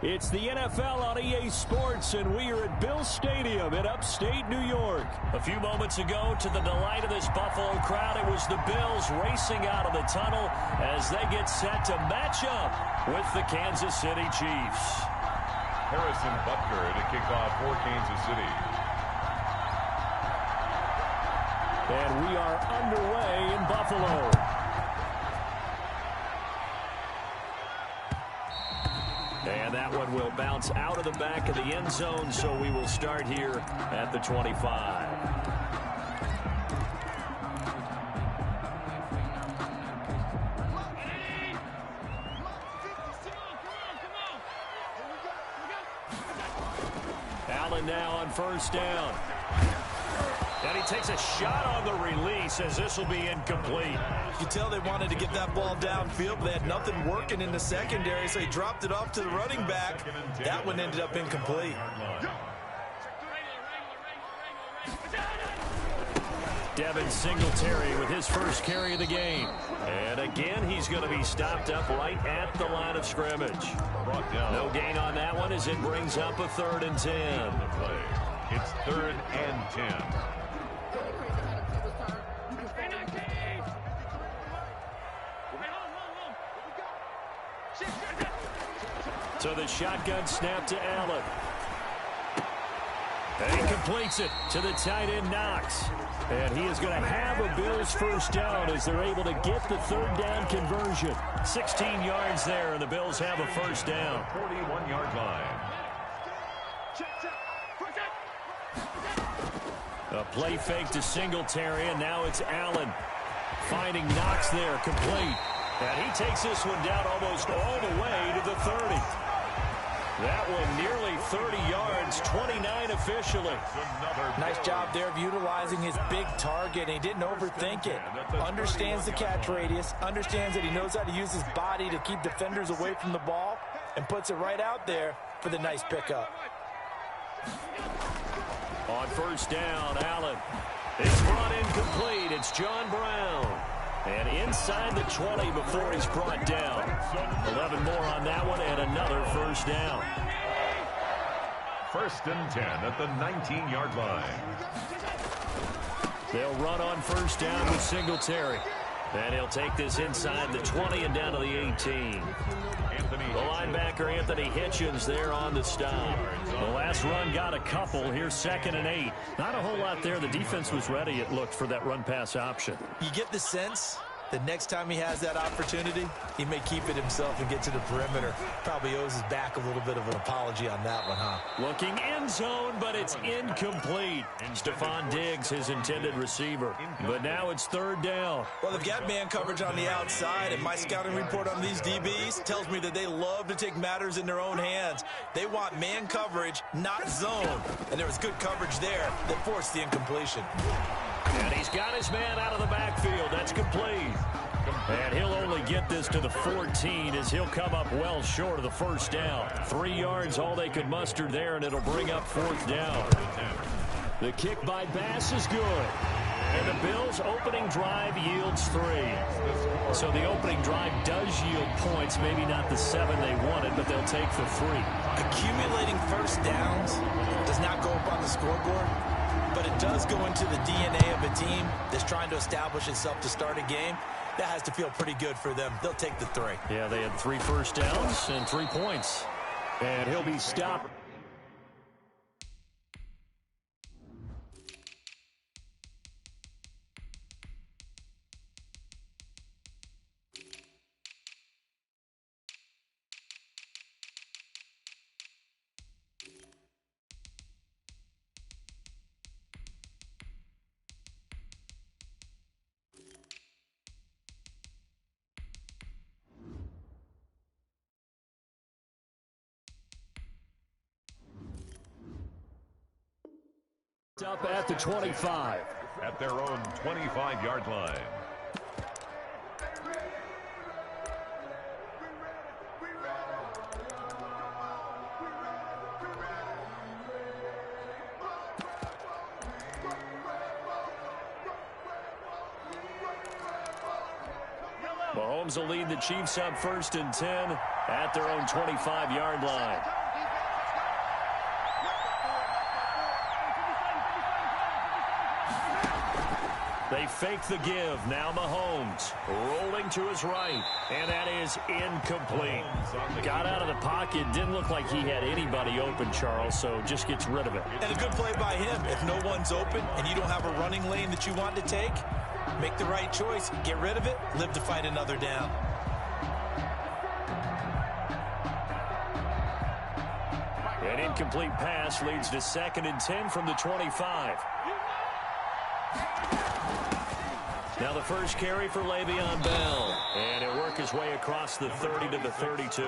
It's the NFL on EA Sports, and we are at Bill Stadium in upstate New York. A few moments ago, to the delight of this Buffalo crowd, it was the Bills racing out of the tunnel as they get set to match up with the Kansas City Chiefs. Harrison Butker to kick off for Kansas City. And we are underway in Buffalo. And that one will bounce out of the back of the end zone, so we will start here at the 25. Allen now on first down. And he takes a shot on the release as this will be incomplete. You can tell they wanted to get that ball downfield, but they had nothing working in the secondary, so he dropped it off to the running back. That one ended up incomplete. Devin Singletary with his first carry of the game. And again, he's going to be stopped up right at the line of scrimmage. No gain on that one as it brings up a 3rd and 10. It's 3rd and 10. So the shotgun snap to Allen. And he completes it to the tight end Knox. And he is going to have a Bills first down as they're able to get the 3rd down conversion. 16 yards there, and the Bills have a first down. 41-yard line. A play fake to Singletary, and now it's Allen. Finding Knox there, complete. And he takes this one down almost all the way to the 30. That one nearly 30 yards, 29 officially. Nice job there of utilizing his big target. He didn't overthink it. Understands the catch radius, understands that he knows how to use his body to keep defenders away from the ball, and puts it right out there for the nice pickup. On first down, Allen. It's brought incomplete. It's John Brown. And inside the 20 before he's brought down. 11 more on that one and another first down. 1st and 10 at the 19-yard line. They'll run on first down with Singletary. And he'll take this inside the 20 and down to the 18. The linebacker, Anthony Hitchens, there on the stop. The last run got a couple. Here's 2nd and 8. Not a whole lot there. The defense was ready, it looked, for that run-pass option. You get the sense that next time he has that opportunity, he may keep it himself and get to the perimeter. Probably owes his back a little bit of an apology on that one, huh? Looking end zone, but it's incomplete. Stephon Diggs, his intended receiver. But now it's 3rd down. Well, they've got man coverage on the outside, and my scouting report on these DBs tells me that they love to take matters in their own hands. They want man coverage, not zone. And there was good coverage there that forced the incompletion. And he's got his man out of the backfield. That's complete. And he'll only get this to the 14 as he'll come up well short of the first down. 3 yards, all they could muster there, and it'll bring up 4th down. The kick by Bass is good. And the Bills' opening drive yields 3. So the opening drive does yield points, maybe not the 7 they wanted, but they'll take the 3. Accumulating first downs does not go up on the scoreboard, but it does go into the DNA of a team that's trying to establish itself to start a game. That has to feel pretty good for them. They'll take the 3. Yeah, they had 3 first downs and 3 points. And he'll be stopped. Up at the 25. At their own 25-yard line. Mahomes will lead the Chiefs up 1st and 10. at their own 25-yard line. They fake the give. Now Mahomes rolling to his right. And that is incomplete. Got out of the pocket. Didn't look like he had anybody open, Charles, so just gets rid of it. And a good play by him. If no one's open and you don't have a running lane that you want to take, make the right choice. Get rid of it. Live to fight another down. An incomplete pass leads to 2nd and 10 from the 25. Now the first carry for Le'Veon Bell. And he'll work his way across the 30 to the 32.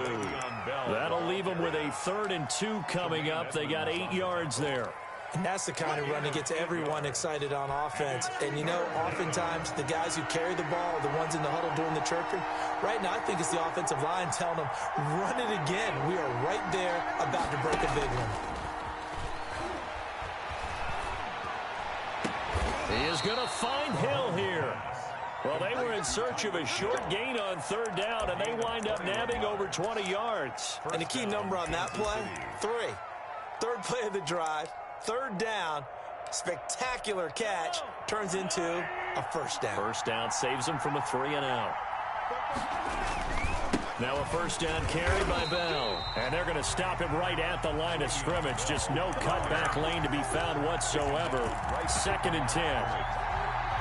That'll leave him with a 3rd and 2 coming up. They got 8 yards there. And that's the kind of run that gets everyone excited on offense. And, you know, oftentimes the guys who carry the ball, the ones in the huddle doing the chirping, right now I think it's the offensive line telling them, run it again. We are right there about to break a big one. He is going to find Hill here. Well, they were in search of a short gain on 3rd down, and they wind up nabbing over 20 yards. And the key number on that play, 3. 3rd play of the drive, 3rd down, spectacular catch, turns into a 1st down. 1st down saves them from a 3-and-out. Now a 1st down carry by Bell. And they're going to stop him right at the line of scrimmage. Just no cutback lane to be found whatsoever. 2nd and 10.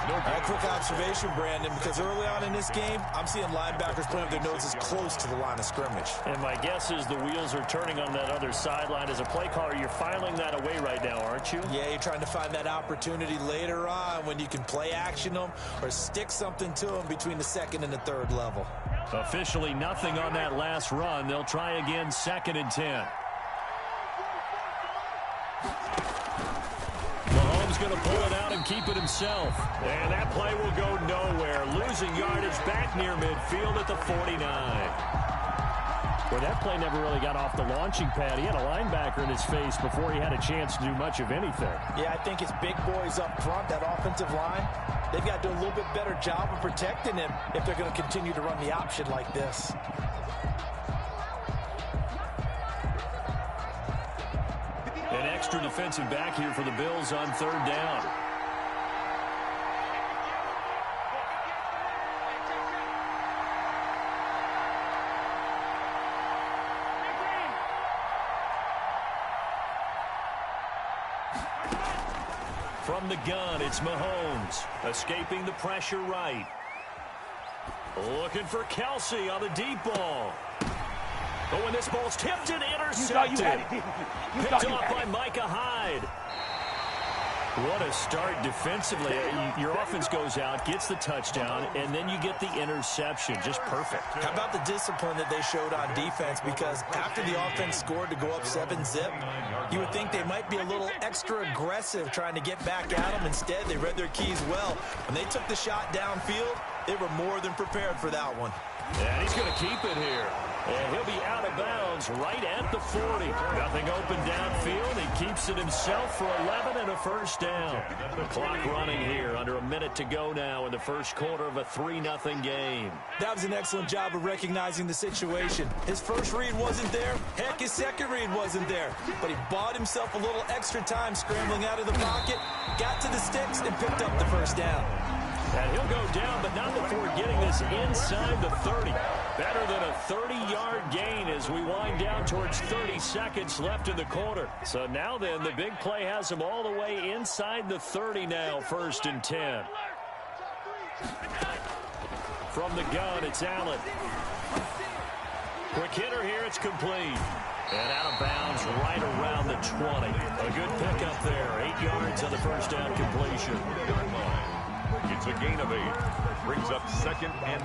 A quick observation, Brandon, because early on in this game, I'm seeing linebackers putting up their noses close to the line of scrimmage. And my guess is the wheels are turning on that other sideline. As a play caller, you're filing that away right now, aren't you? Yeah, you're trying to find that opportunity later on when you can play action them or stick something to them between the 2nd and the 3rd level. Officially nothing on that last run. They'll try again, 2nd and 10. Mahomes going to pull it out and keep it himself. And that play will go nowhere. Losing yardage back near midfield at the 49. Well, that play never really got off the launching pad. He had a linebacker in his face before he had a chance to do much of anything. Yeah, I think it's big boys up front, that offensive line. They've got to do a little bit better job of protecting him if they're going to continue to run the option like this. An extra defensive back here for the Bills on 3rd down. From the gun, it's Mahomes. Escaping the pressure right. Looking for Kelsey on the deep ball. Oh, and this ball's tipped and intercepted. Picked off by Micah Hyde. What a start defensively. Your offense goes out, gets the touchdown, and then you get the interception. Just perfect. How about the discipline that they showed on defense? Because after the offense scored to go up 7-zip, you would think they might be a little extra aggressive trying to get back at them. Instead, they read their keys well. When they took the shot downfield, they were more than prepared for that one. And he's going to keep it here. And he'll be out of bounds right at the 40. Nothing open downfield. He keeps it himself for 11 and a 1st down. The clock running here. Under a minute to go now in the 1st quarter of a 3-0 game. That was an excellent job of recognizing the situation. His first read wasn't there. Heck, his second read wasn't there. But he bought himself a little extra time scrambling out of the pocket, got to the sticks, and picked up the 1st down. And he'll go down, but not before getting this inside the 30. Better than a 30-yard gain as we wind down towards 30 seconds left in the quarter. So now then, the big play has him all the way inside the 30 now, 1st and 10. From the gun, it's Allen. Quick hitter here, it's complete. And out of bounds right around the 20. A good pickup there, 8 yards on the 1st down completion. It's a gain of 8. Brings up 2nd and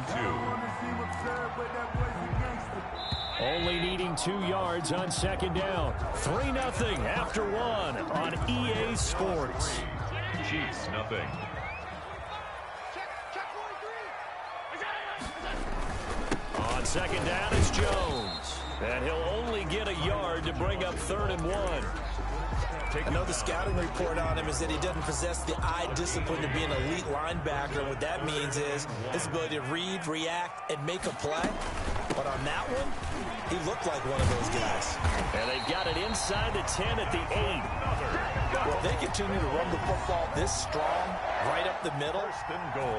2. Only needing 2 yards on 2nd down. 3-0 after 1 on EA Sports. Chiefs, nothing. On 2nd down, it's Jones. And he'll only get a yard to bring up 3rd and 1. I know the scouting report on him is that he doesn't possess the eye discipline to be an elite linebacker. And what that means is his ability to read, react, and make a play. But on that one, He looked like one of those guys. And they've got it inside the 10 at the 8. Well, if they continue to run the football this strong, right up the middle,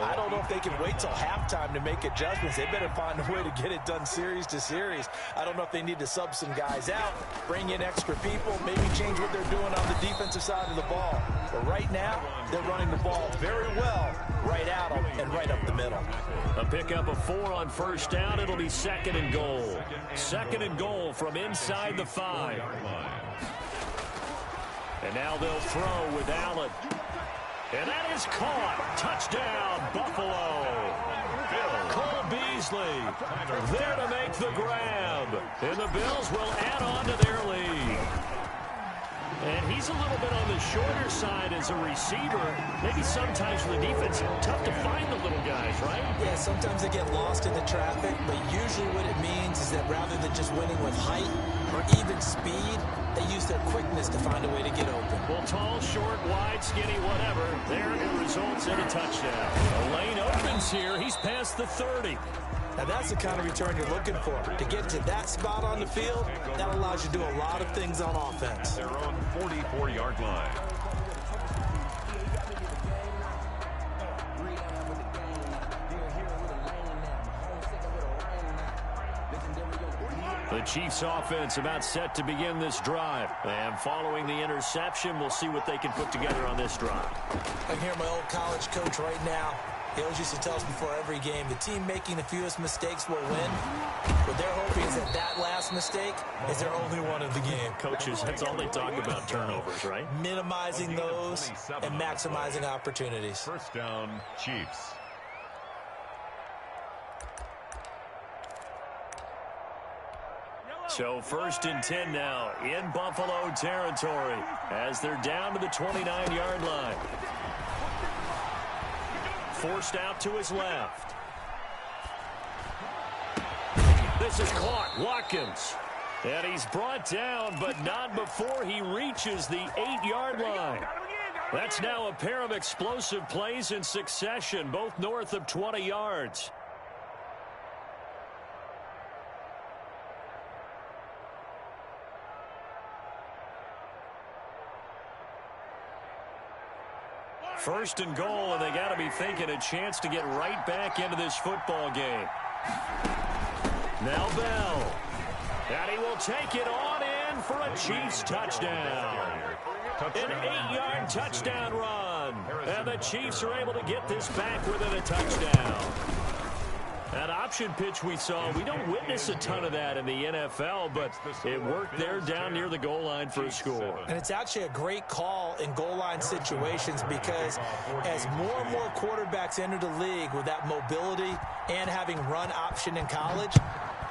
I don't know if they can wait till halftime to make adjustments. They better find a way to get it done series to series. I don't know if they need to sub some guys out, bring in extra people, maybe change what they're doing on the defensive side of the ball. But right now, they're running the ball very well right out and right up the middle. A pickup of 4 on first down. It'll be 2nd and goal. 2nd and goal from inside the 5. And now they'll throw with Allen. And that is caught. Touchdown, Buffalo. Cole Beasley there to make the grab. And the Bills will add on to their lead. And he's a little bit on the shorter side as a receiver. Maybe sometimes for the defense, tough to find the little guys, right? Yeah, sometimes they get lost in the traffic, but usually what it means is that rather than just winning with height or even speed, they use their quickness to find a way to get open. Well, tall, short, wide, skinny, whatever. There it results in a touchdown. A lane opens here. He's past the 30. Now, that's the kind of return you're looking for. To get to that spot on the field, that allows you to do a lot of things on offense. Their own 44-yard line. The Chiefs offense about set to begin this drive. And following the interception, we'll see what they can put together on this drive. I hear my old college coach right now. He always used to tell us before every game, the team making the fewest mistakes will win. What they're hoping is that last mistake is their only one of the game. Coaches, that's all they talk about, turnovers, right? Minimizing those and maximizing opportunities. First down, Chiefs. So 1st and 10 now in Buffalo territory as they're down to the 29-yard line. Forced out to his left. This is caught. Watkins. And he's brought down, but not before he reaches the 8-yard line. That's now a pair of explosive plays in succession, both north of 20 yards. First and goal, and they got to be thinking a chance to get right back into this football game. Now Bell. And he will take it on in for a Chiefs touchdown. An 8-yard touchdown run. And the Chiefs are able to get this back within a touchdown. That option pitch we saw, we don't witness a ton of that in the NFL, but it worked there down near the goal line for a score. And it's actually a great call in goal line situations because as more and more quarterbacks enter the league with that mobility and having run option in college,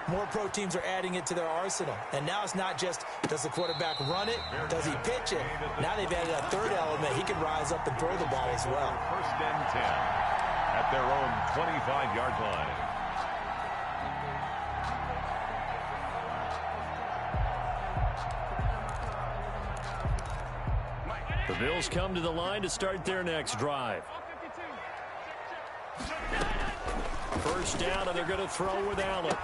more pro teams are adding it to their arsenal. And now it's not just, does the quarterback run it? Does he pitch it? Now they've added a third element. He can rise up and throw the ball as well. First and 10 at their own 25-yard line. The Bills come to the line to start their next drive. First down, and they're going to throw with Allen.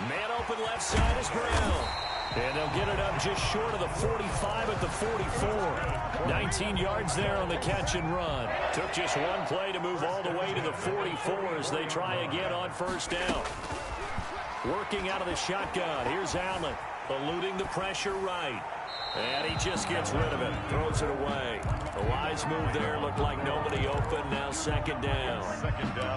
Man open left side is Brown. And they'll get it up just short of the 45 at the 44. 19 yards there on the catch and run. Took just one play to move all the way to the 44 as they try again on first down. Working out of the shotgun. Here's Allen, eluding the pressure right. And he just gets rid of it. Throws it away. The wise move there. Looked like nobody open. Now second down.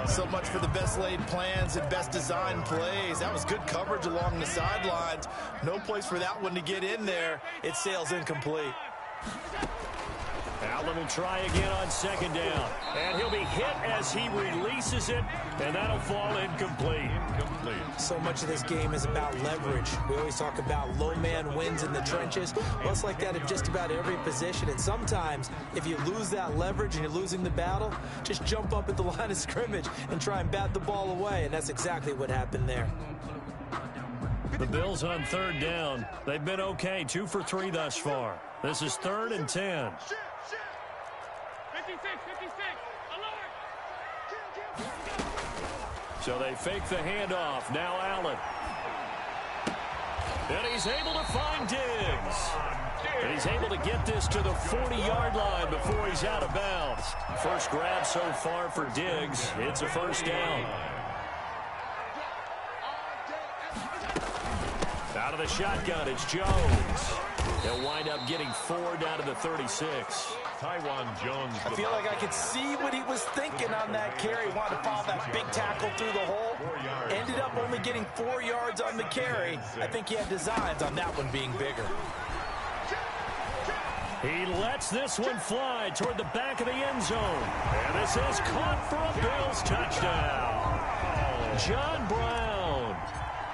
So much for the best laid plans and best designed plays. That was good coverage along the sidelines. No place for that one to get in there. It sails incomplete. Allen will try again on second down. And he'll be hit as he releases it. And that'll fall incomplete. So much of this game is about leverage. We always talk about low man wins in the trenches. Well, it's like that in just about every position. And sometimes, if you lose that leverage and you're losing the battle, just jump up at the line of scrimmage and try and bat the ball away. And that's exactly what happened there. The Bills on third down. They've been okay. 2 for 3 thus far. This is 3rd and 10. 56. So they fake the handoff. Now Allen. And he's able to find Diggs. And he's able to get this to the 40-yard line before he's out of bounds. First grab so far for Diggs. It's a first down. Out of the shotgun, it's Jones. They'll wind up getting 4 down to the 36. Taiwan Jones. I feel like I could see what he was thinking on that carry. Wanted to follow that big tackle through the hole. Ended up only getting 4 yards on the carry. I think he had designs on that one being bigger. He lets this one fly toward the back of the end zone. And this is caught for a Bills touchdown. John Brown,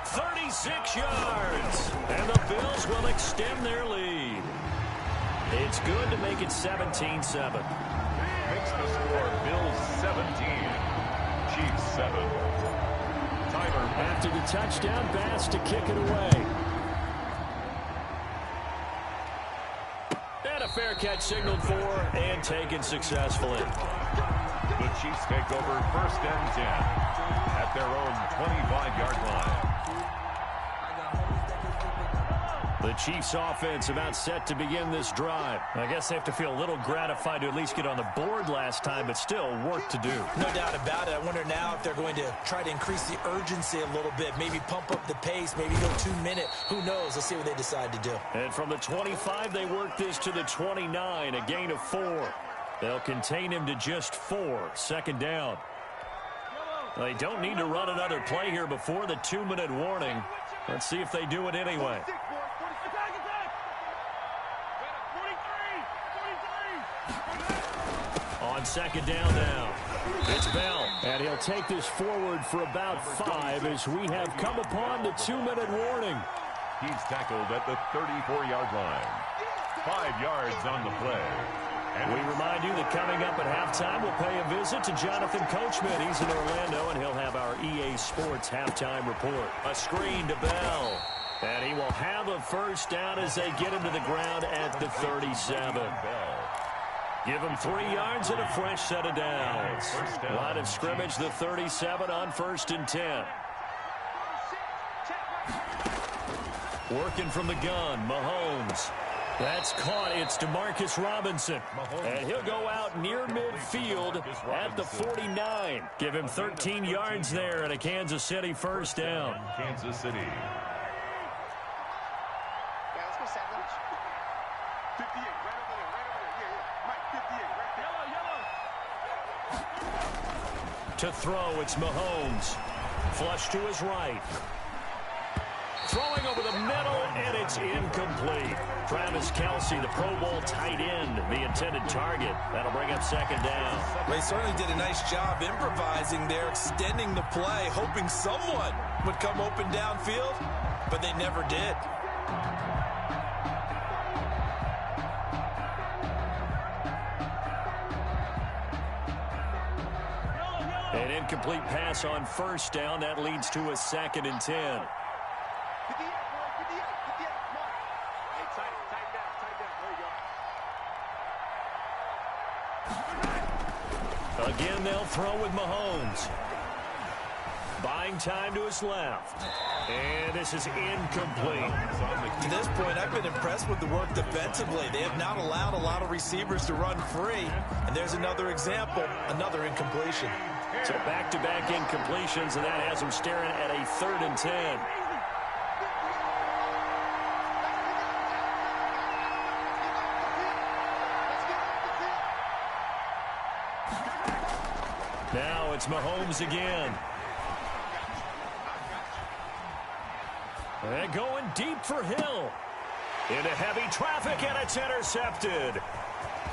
36 yards. And the Bills will extend their lead. It's good to make it 17-7. Makes the score Bills 17, Chiefs 7. Tyler after the touchdown, Bass to kick it away. And a fair catch signaled for and taken successfully. The Chiefs take over 1st and 10 at their own 25-yard line. The Chiefs offense about set to begin this drive. I guess they have to feel a little gratified to at least get on the board last time, but still work to do. No doubt about it. I wonder now if they're going to try to increase the urgency a little bit, maybe pump up the pace, maybe go 2-minute. Who knows? Let's see what they decide to do. And from the 25, they work this to the 29, a gain of 4. They'll contain him to just 4, 2nd down. They don't need to run another play here before the 2-minute warning. Let's see if they do it anyway. On 2nd down now, it's Bell. And he'll take this forward for about 5 as we have come upon the 2-minute warning. He's tackled at the 34-yard line. 5 yards on the play. And we remind you that coming up at halftime, we'll pay a visit to Jonathan Coachman. He's in Orlando, and he'll have our EA Sports halftime report. A screen to Bell. And he will have a first down as they get him to the ground at the 37. Give him 3 yards and a fresh set of downs. Line of scrimmage, the 37 on 1st and 10. Working from the gun, Mahomes. That's caught. It's Demarcus Robinson. And he'll go out near midfield at the 49. Give him 13 yards there and a Kansas City first down. Kansas City. To throw, it's Mahomes. Flush to his right. Throwing over the middle, and it's incomplete. Travis Kelce, the Pro Bowl tight end, the intended target. That'll bring up 2nd down. Well, he certainly did a nice job improvising there, extending the play, hoping someone would come open downfield, but they never did. An incomplete pass on 1st down. That leads to a 2nd and 10. Again, they'll throw with Mahomes. Buying time to his left. And this is incomplete. To this point, I've been impressed with the work defensively. They have not allowed a lot of receivers to run free. And there's another example, another incompletion. So back-to-back incompletions, and that has him staring at a 3rd and 10. Now it's Mahomes again. And going deep for Hill. Into heavy traffic, and it's intercepted.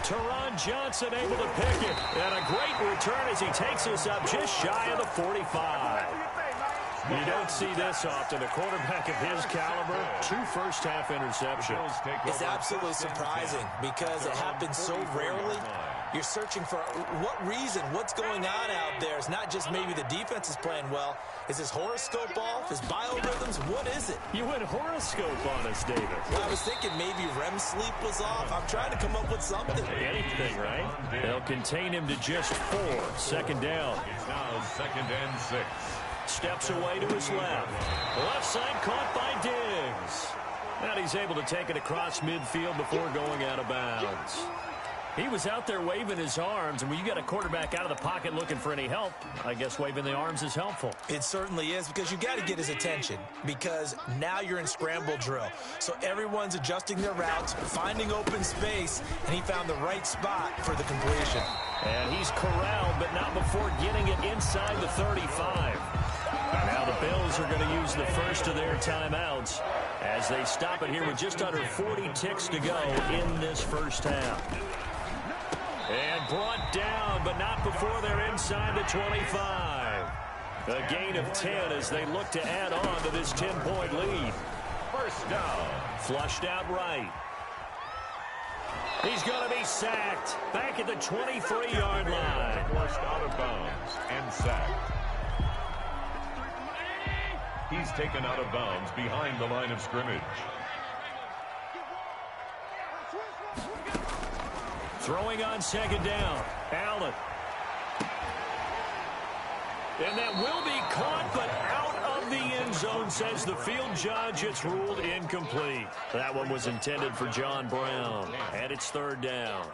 Teron Johnson able to pick it. And a great return as he takes this up just shy of the 45. You don't see this often. A quarterback of his caliber, 2 first-half interceptions. It's absolutely surprising because it happens so rarely. You're searching for what reason, what's going on out there. It's not just maybe the defense is playing well. Is his horoscope off? His biorhythms? What is it? You went horoscope on us, David. Well, I was thinking maybe REM sleep was off. I'm trying to come up with something. Anything, right? They'll contain him to just 4, 2nd down. It's now 2nd and 6. Steps away to his left. Left side caught by Diggs. And he's able to take it across midfield before going out of bounds. He was out there waving his arms, and when you got a quarterback out of the pocket looking for any help, I guess waving the arms is helpful. It certainly is, because you got to get his attention, because now you're in scramble drill. So everyone's adjusting their routes, finding open space, and he found the right spot for the completion. And he's corralled, but not before getting it inside the 35. Now the Bills are going to use the first of their timeouts as they stop it here with just under 40 ticks to go in this first half. And brought down, but not before they're inside the 25. A gain of 10 as they look to add on to this 10-point lead. First down. Flushed out right. He's going to be sacked back at the 23-yard line. Forced out of bounds and sacked. He's taken out of bounds behind the line of scrimmage. Throwing on second down. Allen. And that will be caught, but out of the end zone, says the field judge. It's ruled incomplete. That one was intended for John Brown. And it's third down.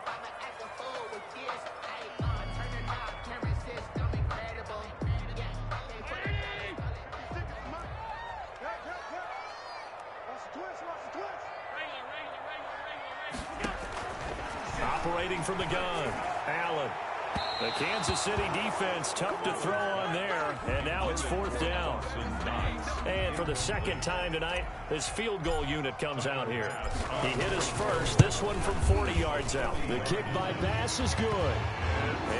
Operating from the gun, Allen. The Kansas City defense tough to throw on there, and now it's fourth down. And for the second time tonight, this field goal unit comes out here. He hit his first, this one from 40 yards out. The kick by pass is good.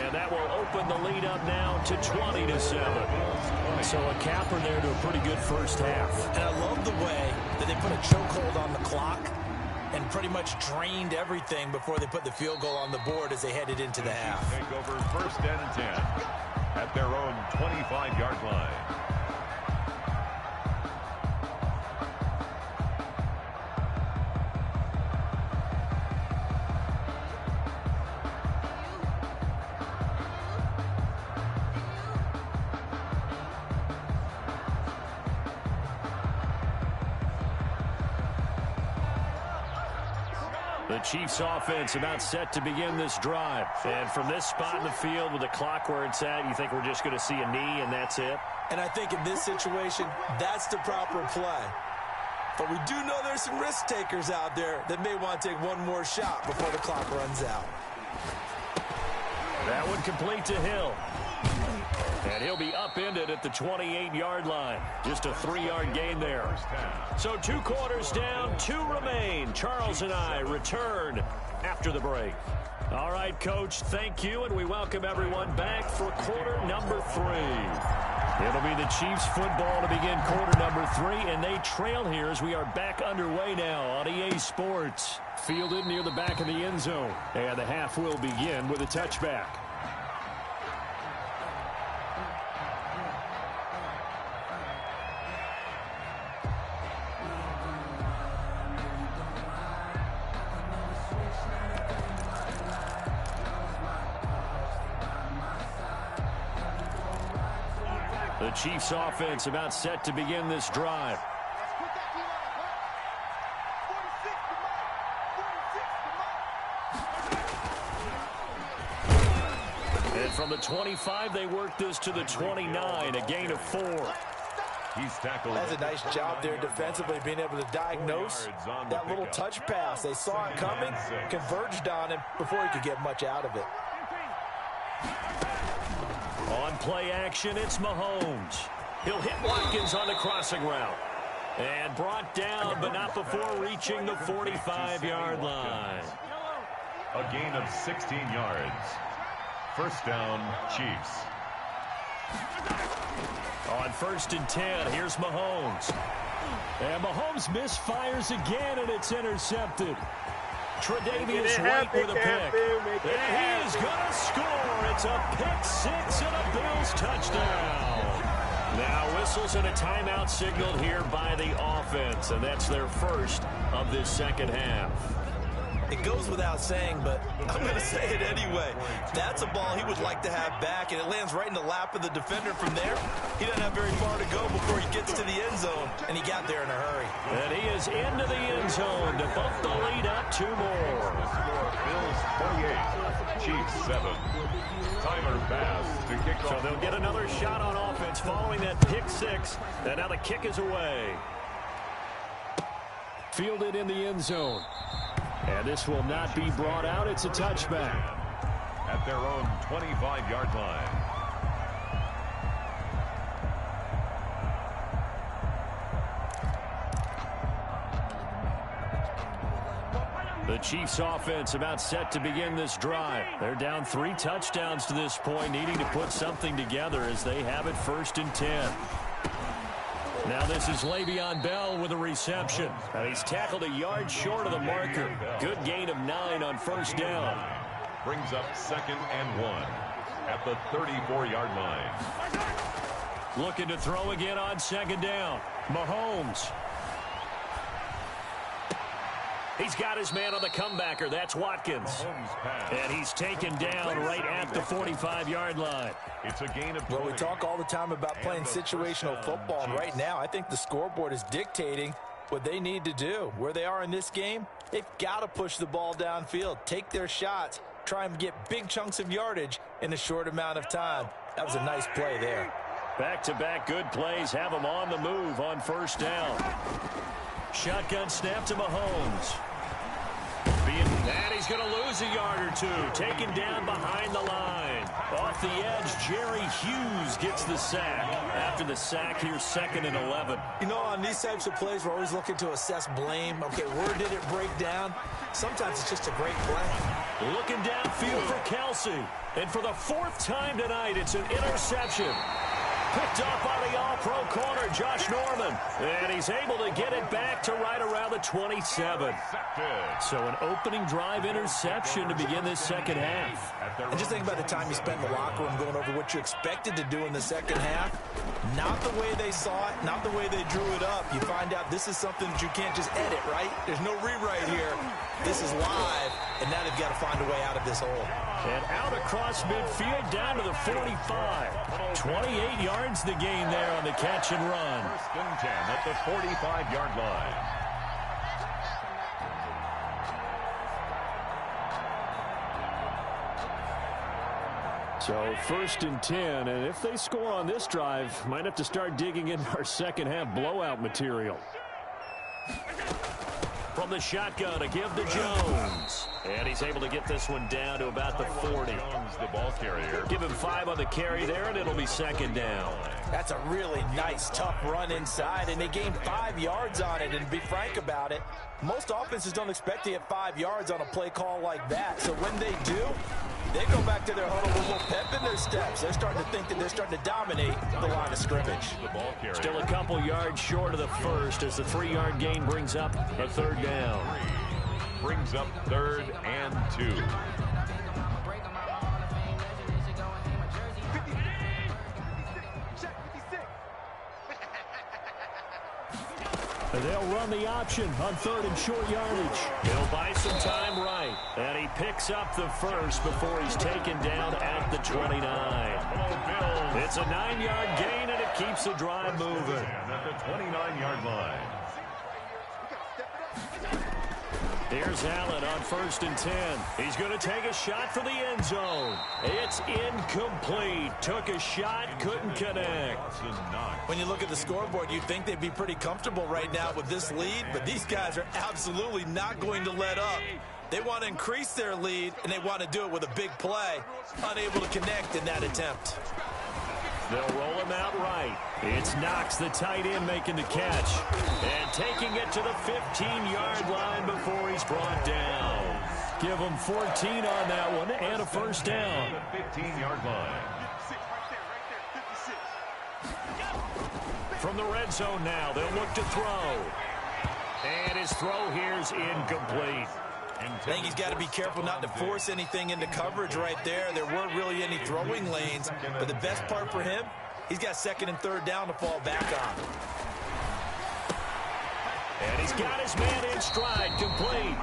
And that will open the lead up now to 20-7. So a capper there to a pretty good first half. And I love the way that they put a chokehold on the clock and pretty much drained everything before they put the field goal on the board as they headed into the half. Take over first and 10 at their own 25-yard line. The Chiefs offense about set to begin this drive. And from this spot in the field with the clock where it's at, you think we're just going to see a knee and that's it? And I think in this situation, that's the proper play. But we do know there's some risk takers out there that may want to take one more shot before the clock runs out. That one complete to Hill. And he'll be upended at the 28-yard line. Just a 3-yard gain there. So 2 quarters down, 2 remain. Charles and I return after the break. All right, Coach, thank you, and we welcome everyone back for quarter number 3. It'll be the Chiefs football to begin quarter number 3, and they trail here as we are back underway now on EA Sports. Fielded near the back of the end zone, and the half will begin with a touchback. The Chiefs offense about set to begin this drive. And from the 25, they work this to the 29, a gain of 4. He's tackled. That's a nice job there defensively, being able to diagnose that little touch pass. They saw it coming, converged on him before he could get much out of it. On play action, it's Mahomes. He'll hit Watkins on the crossing route. And brought down, but not before reaching the 45-yard line. A gain of 16 yards. First down, Chiefs. On 1st and 10, here's Mahomes. And Mahomes misfires again, and it's intercepted. Tre'Davious White with a pick. And he is going to score. It's a pick 6 and a Bills touchdown. Now whistles and a timeout signaled here by the offense, and that's their first of this second half. It goes without saying, but I'm going to say it anyway. That's a ball he would like to have back, and it lands right in the lap of the defender from there. He doesn't have very far to go before he gets to the end zone, and he got there in a hurry. And he is into the end zone to bump the lead up 2 more. Bills 28, Chiefs 7. Tyler Bass to kick off. So they'll get another shot on offense following that pick 6, and now the kick is away. Fielded in the end zone. And this will not be brought out. It's a touchback. At their own 25-yard line. The Chiefs offense about set to begin this drive. They're down 3 touchdowns to this point, needing to put something together as they have it 1st and 10. Now this is Le'Veon Bell with a reception. And he's tackled a yard short of the marker. Good gain of 9 on 1st down. Brings up 2nd and 1 at the 34-yard line. Looking to throw again on 2nd down. Mahomes. He's got his man on the comebacker. That's Watkins. And he's taken down right at the 45-yard line. It's a gain of 20. Well, we talk all the time about playing situational football, and right now I think the scoreboard is dictating what they need to do. Where they are in this game, they've got to push the ball downfield, take their shots, try and get big chunks of yardage in a short amount of time. That was a nice play there. Back-to-back good plays have them on the move on 1st down. Shotgun snap to Mahomes. And he's going to lose a yard or 2. Taken down behind the line. Off the edge, Jerry Hughes gets the sack. After the sack, here's 2nd and 11. You know, on these types of plays, we're always looking to assess blame. Okay, where did it break down? Sometimes it's just a great play. Looking downfield for Kelsey. And for the 4th time tonight, it's an interception. Picked off by the all-pro corner, Josh Norman. And he's able to get it back to right around the 27. So an opening drive interception to begin this 2nd half. And just think about the time you spent in the locker room going over what you expected to do in the 2nd half. Not the way they saw it, not the way they drew it up. You find out this is something that you can't just edit, right? There's no rewrite here. This is live, and now they've got to find a way out of this hole. And out across midfield down to the 45. 28 yards the gain there on the catch and run. 1st and 10 at the 45-yard line. So 1st and 10, and if they score on this drive, might have to start digging into our 2nd half blowout material. From the shotgun, a give to Jones. And he's able to get this one down to about the 40. Jones, the ball carrier. Give him 5 on the carry there, and it'll be 2nd down. That's a really nice, tough run inside, and they gained 5 yards on it. And to be frank about it, most offenses don't expect to get 5 yards on a play call like that. So when they do, they go back to their huddle with a little pep in their steps. They're starting to think that they're starting to dominate the line of scrimmage. Still a couple yards short of the 1st as the 3-yard gain brings up a 3rd down. Brings up 3rd and 2. They'll run the option on 3rd and short yardage. He'll buy some time right. And he picks up the 1st before he's taken down at the 29. It's a 9-yard gain, and it keeps the drive moving. At the 29-yard line. Here's Allen on 1st and 10. He's going to take a shot for the end zone. It's incomplete. Took a shot, couldn't connect. When you look at the scoreboard, you'd think they'd be pretty comfortable right now with this lead, but these guys are absolutely not going to let up. They want to increase their lead, and they want to do it with a big play. Unable to connect in that attempt. They'll roll him out right. It's Knox, the tight end, making the catch. And taking it to the 15-yard line before he's brought down. Give him 14 on that one and a 1st down. The 15-yard line. From the red zone now, they'll look to throw. And his throw here's incomplete. I think he's got to be careful not to force anything into coverage right there. There weren't really any throwing lanes, but the best part for him, he's got 2nd and 3rd down to fall back on. And he's got his man in stride, complete.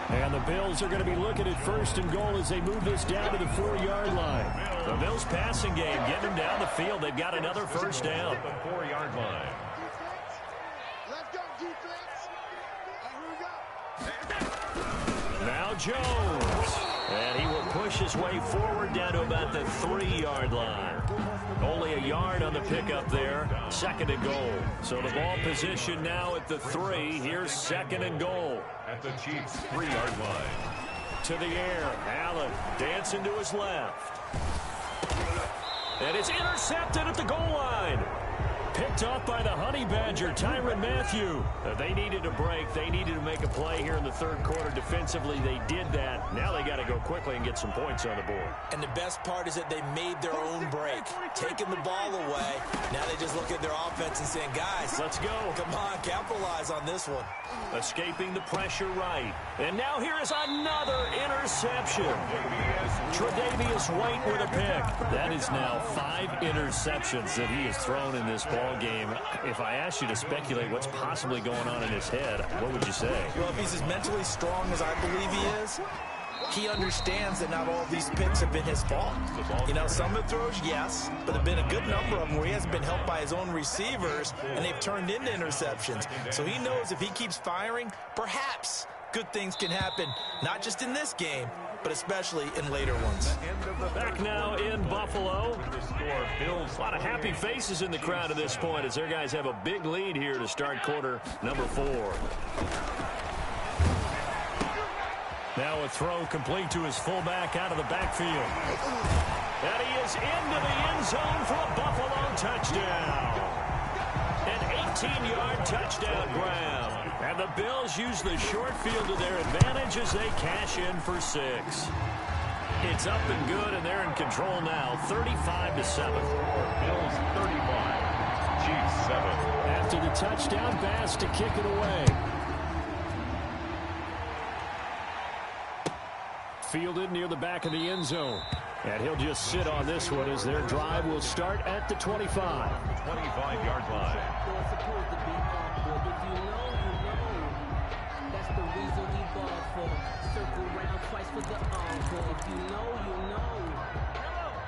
And the Bills are going to be looking at first and goal as they move this down to the 4-yard line. The Bills passing game getting them down the field. They've got another first down. At the 4-yard line. Let's go, defense. Here we go. Now Jones. And he will push his way forward down to about the 3-yard line. Only a yard on the pickup there. Second and goal. So the ball position now at the 3. Here's second and goal. At the Chiefs' 3-yard line. To the air. Allen dancing to his left. And it's intercepted at the goal line. Picked off by the Honey Badger, Tyrann Mathieu. They needed a break. They needed to make a play here in the third quarter defensively. They did that. Now they got to go quickly and get some points on the board. And the best part is that they made their own break, taking the ball away. Now they just look at their offense and saying, guys, let's go. Come on, capitalize on this one. Escaping the pressure right. And now here is another interception. Tre'Davious White with a pick. That is now 5 interceptions that he has thrown in this ball game. If I asked you to speculate what's possibly going on in his head, what would you say? Well, if he's as mentally strong as I believe he is, he understands that not all of these picks have been his fault. You know, some of the throws, yes, but there have been a good number of them where he hasn't been helped by his own receivers, and they've turned into interceptions. So he knows if he keeps firing, perhaps good things can happen, not just in this game, but especially in later ones. Back now in Buffalo. A lot of happy faces in the crowd at this point as their guys have a big lead here to start quarter number 4. Now a throw complete to his fullback out of the backfield. And he is into the end zone for a Buffalo touchdown. An 18-yard touchdown grab. And the Bills use the short field to their advantage as they cash in for 6. It's up and good, and they're in control now, 35-7. Bills 35, Chiefs 7. After the touchdown, Bass to kick it away. Fielded near the back of the end zone. And he'll just sit on this one as their drive will start at the 25. 25-yard line.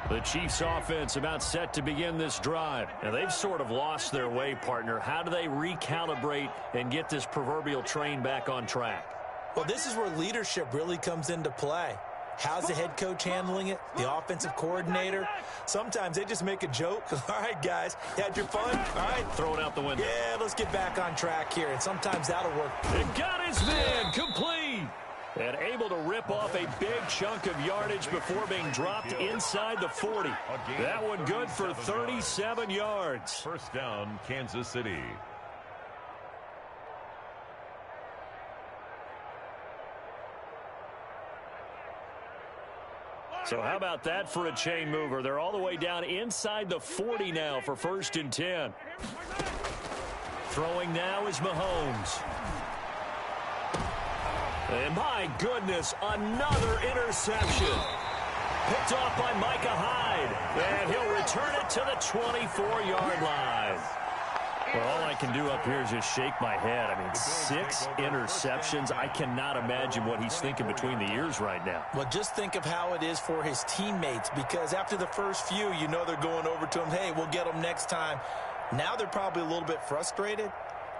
The Chiefs offense about set to begin this drive. Now they've sort of lost their way, partner. How do they recalibrate and get this proverbial train back on track? Well, this is where leadership really comes into play. How's the head coach handling it? The offensive coordinator? Sometimes they just make a joke. All right, guys, you had your fun? All right. Throw it out the window. Yeah, let's get back on track here, and sometimes that'll work. It got his man complete. And able to rip off a big chunk of yardage before being dropped inside the 40. That one good for 37 yards. First down, Kansas City. So how about that for a chain mover? They're all the way down inside the 40 now for 1st and 10. Throwing now is Mahomes. And my goodness, another interception. Picked off by Micah Hyde. And he'll return it to the 24-yard line. Well, all I can do up here is just shake my head. I mean, 6 interceptions. I cannot imagine what he's thinking between the ears right now. Well, just think of how it is for his teammates, because after the first few, you know they're going over to him, hey, we'll get them next time. Now they're probably a little bit frustrated.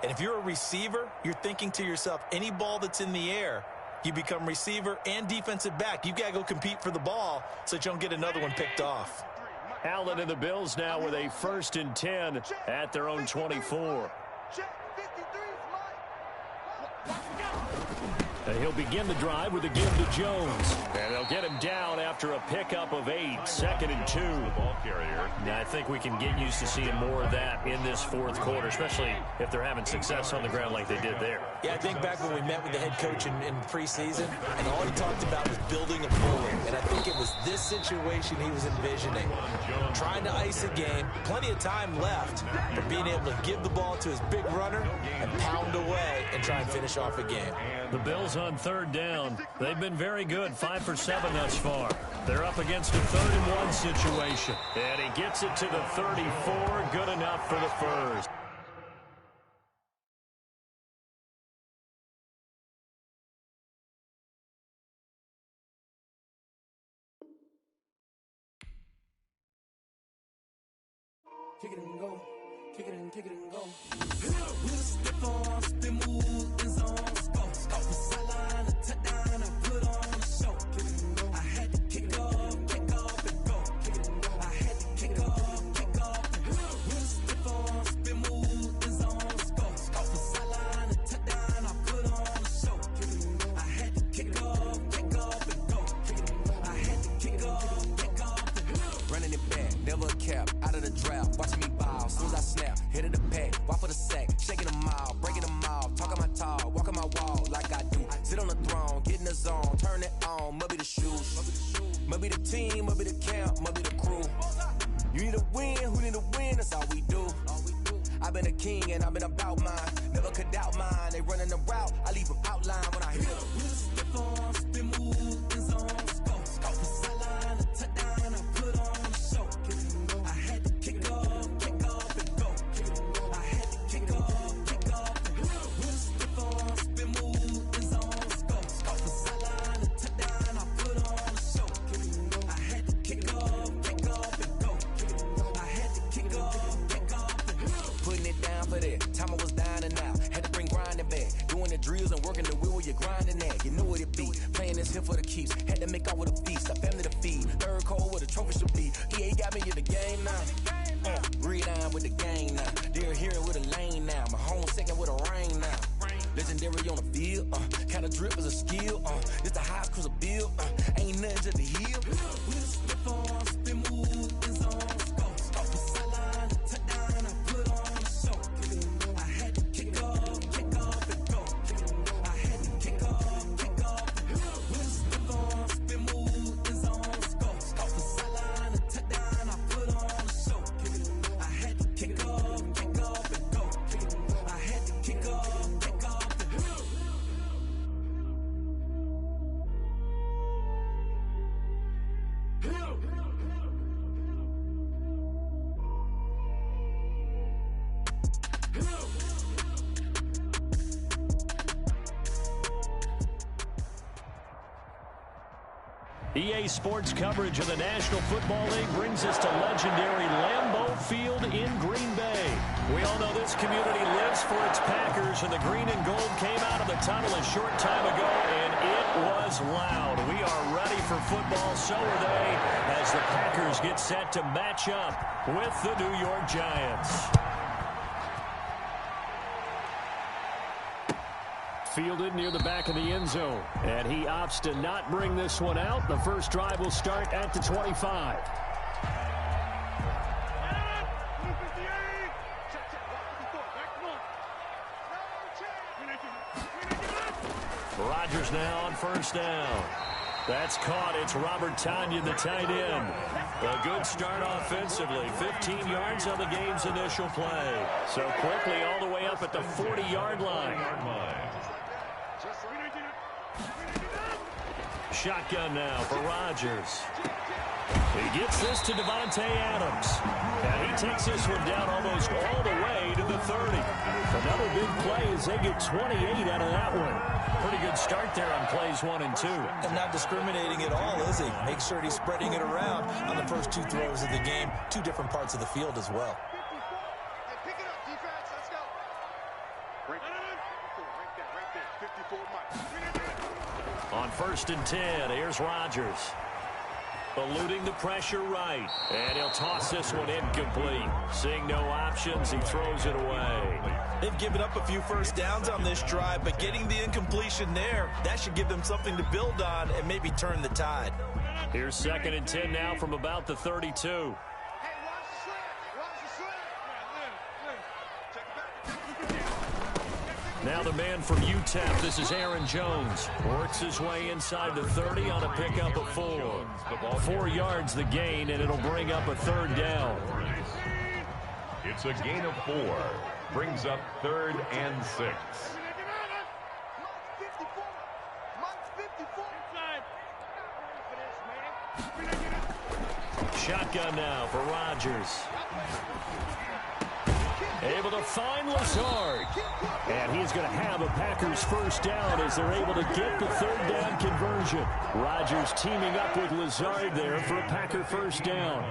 And if you're a receiver, you're thinking to yourself, any ball that's in the air, you become receiver and defensive back. You've got to go compete for the ball so that you don't get another one picked off. Allen and the Bills now with a 1st and 10 at their own 24. And he'll begin the drive with a give to Jones. And they'll get him down after a pickup of 8. 2nd and 2. Ball carrier. Now, I think we can get used to seeing more of that in this 4th quarter, especially if they're having success on the ground like they did there. Yeah, I think back when we met with the head coach in preseason, and all he talked about was building a bully. And I think it was this situation he was envisioning. Trying to ice a game, plenty of time left, but being able to give the ball to his big runner and pound away and try and finish off a game. The Bills on 3rd down. They've been very good, 5 for 7 thus far. They're up against a 3rd and 1 situation. And he gets it to the 34, good enough for the first. kick it and go, kick it and go. With a stiff arm, spin move, in zone, scope the sideline, a touchdown, I put on a show. Kick it and go. I had to kick off and go. Kick it and go. I had to kick off and go. With a stiff arm, spin move, in zone, scope the sideline, a touchdown, I put on a show. Kick it and go. I had to kick off and go. Kick it and go. I had to kick off and go. Running it back, never a cap, out of the drought, watching me ball, soon as I snap, hit of the pack, walk for the sack, shaking them all, breaking them all, talking my talk, walking my wall like I do, sit on the throne, get in the zone, turn it on, must be the shoes, must be the team, must be the camp, must be the crew, you need a win, who need a win, that's all we do, I've been a king and I've been about mine, never could doubt mine, they running the route, I leave them outline when I hit them. With a stiff arm, spin move, in zone, scope the sideline, a touchdown, I put on a show. I had to kick off and go. I had to kick off and go. With a stiff arm, spin move, in zone, scope the sideline, a touchdown, I put on a show. I had to kick off and go. I had to kick off and go. Putting it down for that, time I was down and out, had to bring grinding back, doing the drills and working the wheel where you're grinding at, you know what it be, playing this here for the keeps, had to make out with a feast, a family to feed, third cold where the trophy should be, EA got me in the game now, read on with the game now, they're hearing with a lane now, my home second with a rain now, legendary on the field, kind of drip is a skill, it's the highest cruiser bill, ain't nothing to the hill, with a stiff arm, spin move, in zone, scope the sideline, a touchdown, I put on a show, I had to kick off and go, I had to kick off and go, with a stiff arm, spin move, in zone, scope the sideline, a touchdown, I put on a show, I had to kick off and go, I had to kick off and go. EA Sports coverage of the National Football League brings us to legendary Lambeau Field in Green Bay. We all know this community lives for its Packers, and the green and gold came out of the tunnel a short time ago, and it was loud. We are ready for football, so are they, as the Packers get set to match up with the New York Giants. Fielded near the back of the end zone, and he opts to not bring this one out. The first drive will start at the 25. Rodgers now on first down. That's caught. It's Robert Tonyan, the tight end. A good start offensively. 15 yards on the game's initial play. So quickly all the way up at the 40-yard line. Shotgun now for Rodgers. He gets this to Devontae Adams. And he takes this one down almost all the way to the 30. Another big play as they get 28 out of that one. Pretty good start there on plays 1 and 2. And not discriminating at all, is he? Make sure he's spreading it around on the first two throws of the game. Two different parts of the field as well. Pick it up, defense. Let's go. Right there. 54 miles. On first and 10, here's Rodgers. Eluding the pressure right. And he'll toss this one incomplete. Seeing no options, he throws it away. They've given up a few first downs on this drive, but getting the incompletion there, that should give them something to build on and maybe turn the tide. Here's second and 10 now from about the 32. Now the man from UTEP, this is Aaron Jones. Works his way inside the 30 on a pickup of 4. 4 yards the gain, and it'll bring up a third down. It's a gain of 4. Brings up 3rd and 6. Shotgun now for Rodgers. Able to find Lazard. And he's going to have a Packers first down as they're able to get the third down conversion. Rodgers teaming up with Lazard there for a Packer first down.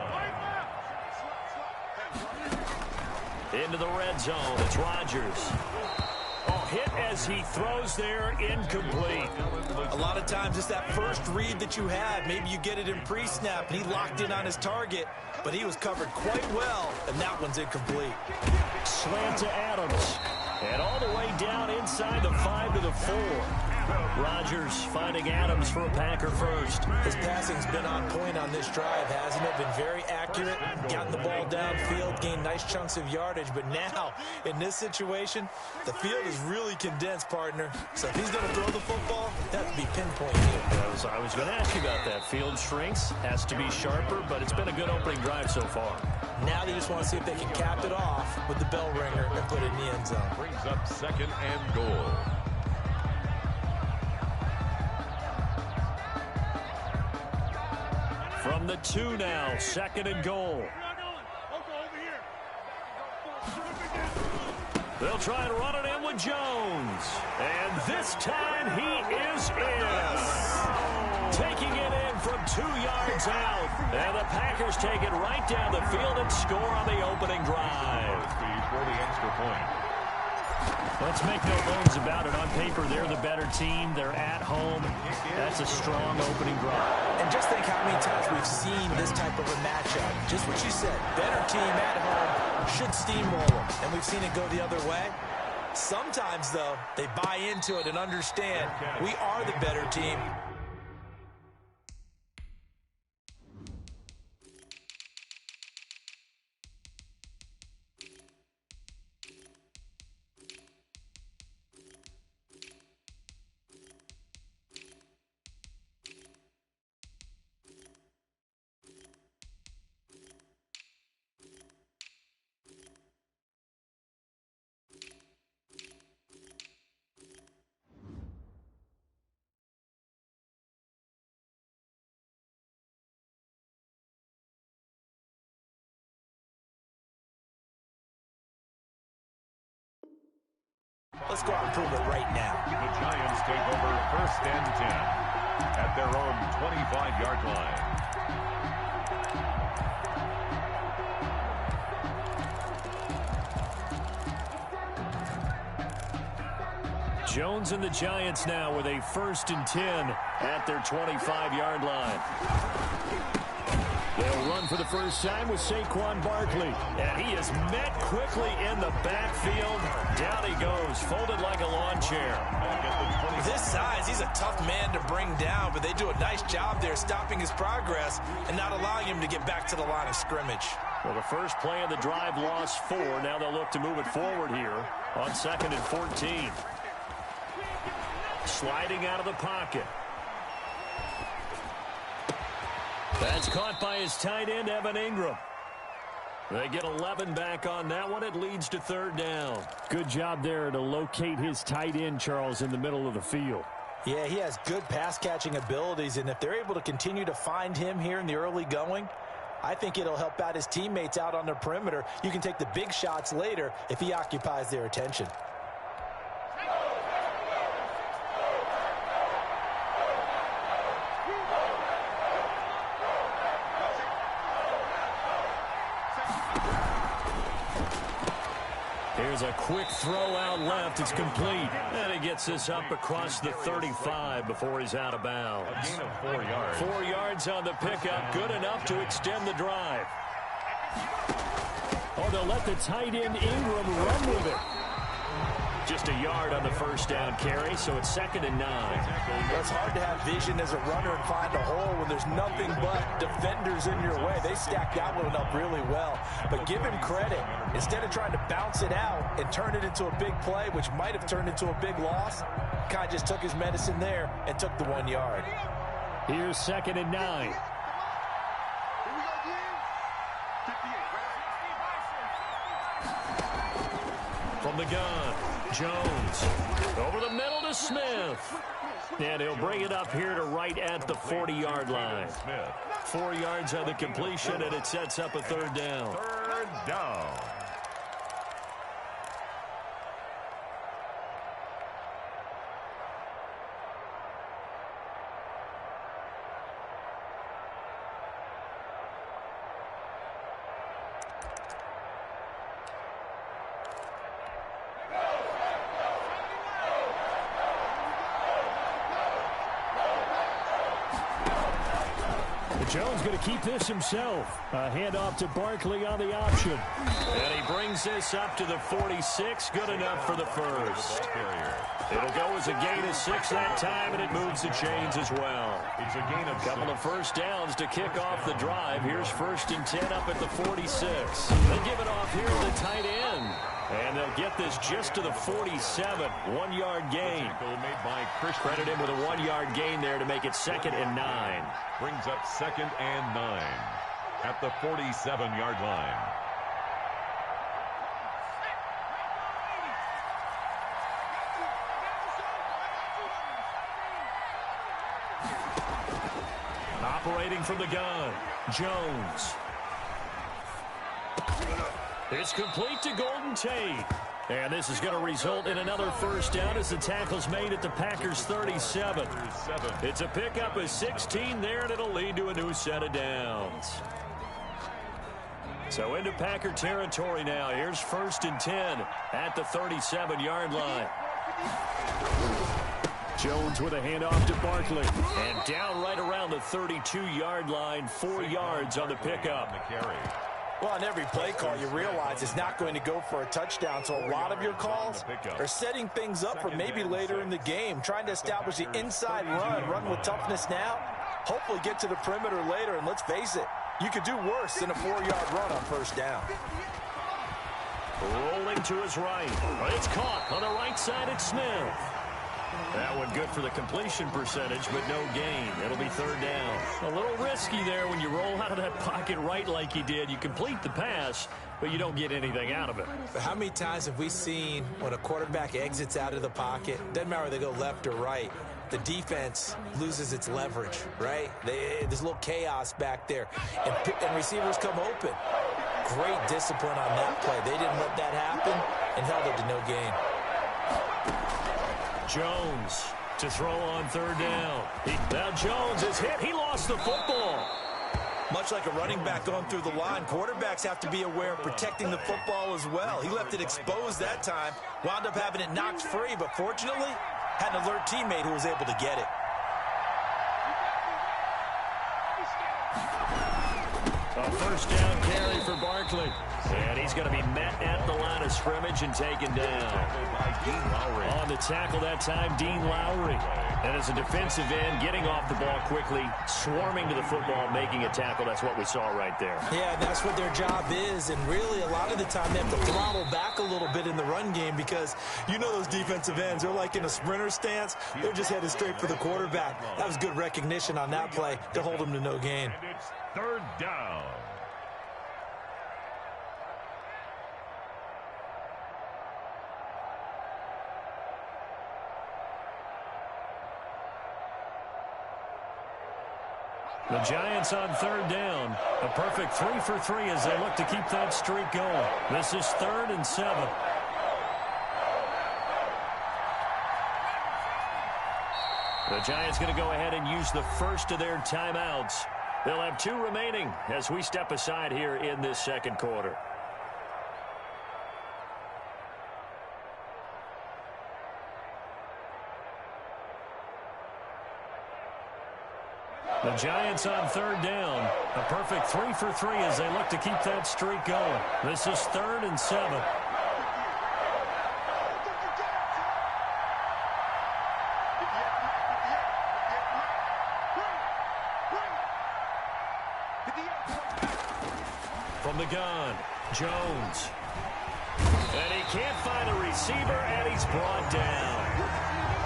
Into the red zone. It's Rodgers. Oh, hit as he throws there, incomplete. A lot of times it's that first read that you have. Maybe you get it in pre-snap, and he locked in on his target, but he was covered quite well, and that one's incomplete. Slant to Adams. And all the way down inside the 5 to the 4. Rodgers finding Adams for a Packer first. His passing's been on point on this drive, hasn't it? Been very accurate, gotten the ball downfield, gained nice chunks of yardage. But now, in this situation, the field is really condensed, partner. So if he's going to throw the football, that has to be pinpoint here. I was going to ask you about that. Field shrinks, has to be sharper, but it's been a good opening drive so far. Now they just want to see if they can cap it off with the bell ringer and put it in the end zone. Brings up 2nd and goal. From the 2 now, 2nd and goal. They'll try and run it in with Jones. And this time he is in. Taking it in from 2 yards out. And the Packers take it right down the field and score on the opening drive. For the extra point. Let's make no bones about it. On paper, they're the better team. They're at home. That's a strong opening drive. And just think how many times we've seen this type of a matchup. Just what you said. Better team at home should steamroll them. And we've seen it go the other way. Sometimes, though, they buy into it and understand we are the better team. Let's go out and prove it right now. The Giants take over 1st and 10 at their own 25-yard line. Jones and the Giants now with a 1st and 10 at their 25-yard line. They'll run for the first time with Saquon Barkley. And he is met quickly in the backfield. Down he goes, folded like a lawn chair. This size, he's a tough man to bring down, but they do a nice job there stopping his progress and not allowing him to get back to the line of scrimmage. Well, the first play of the drive lost 4. Now they'll look to move it forward here on 2nd and 14. Sliding out of the pocket. That's caught by his tight end, Evan Ingram. They get 11 back on that one. It leads to 3rd down. Good job there to locate his tight end, Charles, in the middle of the field. Yeah, he has good pass-catching abilities, and if they're able to continue to find him here in the early going, I think it'll help out his teammates out on the perimeter. You can take the big shots later if he occupies their attention. Here's a quick throw out left. It's complete. And he gets this up across the 35 before he's out of bounds. A gain of 4 yards. 4 yards on the pickup. Good enough to extend the drive. Oh, they'll let the tight end Ingram run with it. Just a yard on the first down carry, so it's 2nd and 9. It's hard to have vision as a runner and find a hole when there's nothing but defenders in your way. They stacked that one up really well. But give him credit. Instead of trying to bounce it out and turn it into a big play, which might have turned into a big loss, kind of just took his medicine there and took the 1 yard. Here's 2nd and 9. From the gun, Jones. Over the middle to Smith. And he'll bring it up here to right at the 40-yard line. 4 yards on the completion, and it sets up a 3rd down. 3rd down. Jones going to keep this himself. A handoff to Barkley on the option. And he brings this up to the 46. Good enough for the first. It'll go as a gain of 6 that time, and it moves the chains as well. It's a gain of a couple of first downs to kick off the drive. Here's 1st and 10 up at the 46. They give it off here to the tight end. And they'll get this just to the 47. 1-yard gain. Made by Credit him with a 1-yard gain there to make it 2nd and 9. Brings up 2nd and 9 at the 47-yard line. Operating from the gun, Jones. It's complete to Golden Tate. And this is going to result in another first down as the tackle's made at the Packers' 37. It's a pickup of 16 there, and it'll lead to a new set of downs. So into Packer territory now. Here's 1st and 10 at the 37-yard line. Jones with a handoff to Barkley. And down right around the 32-yard line, 4 yards on the pickup. Well, on every play call, you realize it's not going to go for a touchdown. So a lot of your calls are setting things up for maybe later in the game, trying to establish the inside run with toughness now, hopefully get to the perimeter later. And let's face it, you could do worse than a 4-yard run on first down. Rolling to his right. But it's caught on the right side at Smith. That one good for the completion percentage, but no gain. It'll be 3rd down. A little risky there when you roll out of that pocket right like he did. You complete the pass, but you don't get anything out of it. But how many times have we seen when a quarterback exits out of the pocket, doesn't matter whether they go left or right, the defense loses its leverage, right? There's a little chaos back there, and receivers come open. Great discipline on that play. They didn't let that happen and held it to no gain. Jones to throw on 3rd down. Now Jones is hit. He lost the football. Much like a running back going through the line, quarterbacks have to be aware of protecting the football as well. He left it exposed that time, wound up having it knocked free, but fortunately, had an alert teammate who was able to get it. A first down carry for Barkley. And he's going to be met at the line of scrimmage and taken down. On the tackle that time, Dean Lowry. And as a defensive end, getting off the ball quickly, swarming to the football, making a tackle. That's what we saw right there. Yeah, that's what their job is. And really, a lot of the time, they have to throttle back a little bit in the run game because you know those defensive ends, they're like in a sprinter stance. They're just headed straight for the quarterback. That was good recognition on that play to hold him to no gain. And it's 3rd down. The Giants on 3rd down. A perfect 3 for 3 as they look to keep that streak going. This is 3rd and 7. The Giants going to go ahead and use the first of their timeouts. They'll have 2 remaining as we step aside here in this 2nd quarter. The Giants on 3rd down. A perfect 3 for 3 as they look to keep that streak going. This is 3rd and 7. From the gun, Jones. And he can't find a receiver, and he's brought down.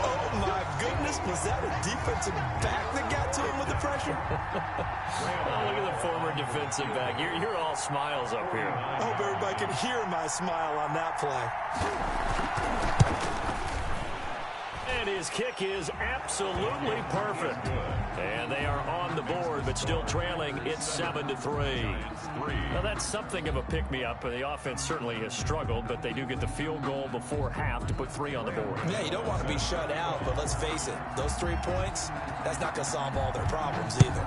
Oh, my goodness. Was that a defensive back that got to him with the pressure? Oh, look at the former defensive back. You're all smiles up here. I hope everybody can hear my smile on that play. And his kick is absolutely perfect. And they are on the board, but still trailing. It's 7-3. Now, that's something of a pick-me-up. The offense certainly has struggled, but they do get the field goal before half to put 3 on the board. Yeah, you don't want to be shut out, but let's face it, those 3 points, that's not going to solve all their problems either.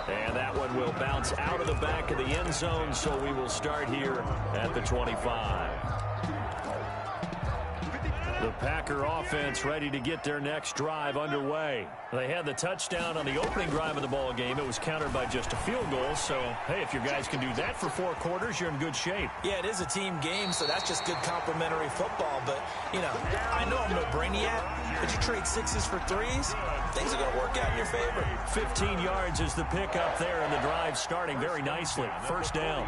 And that one will bounce out of the back of the end zone, so we will start here at the 25. The Packer offense ready to get their next drive underway. They had the touchdown on the opening drive of the ball game. It was countered by just a field goal. So, hey, if your guys can do that for 4 quarters, you're in good shape. Yeah, it is a team game, so that's just good complimentary football. But, you know, I know I'm no brainiac, but you trade 6s for 3s, things are going to work out in your favor. 15 yards is the pickup there, and the drive starting very nicely. First down.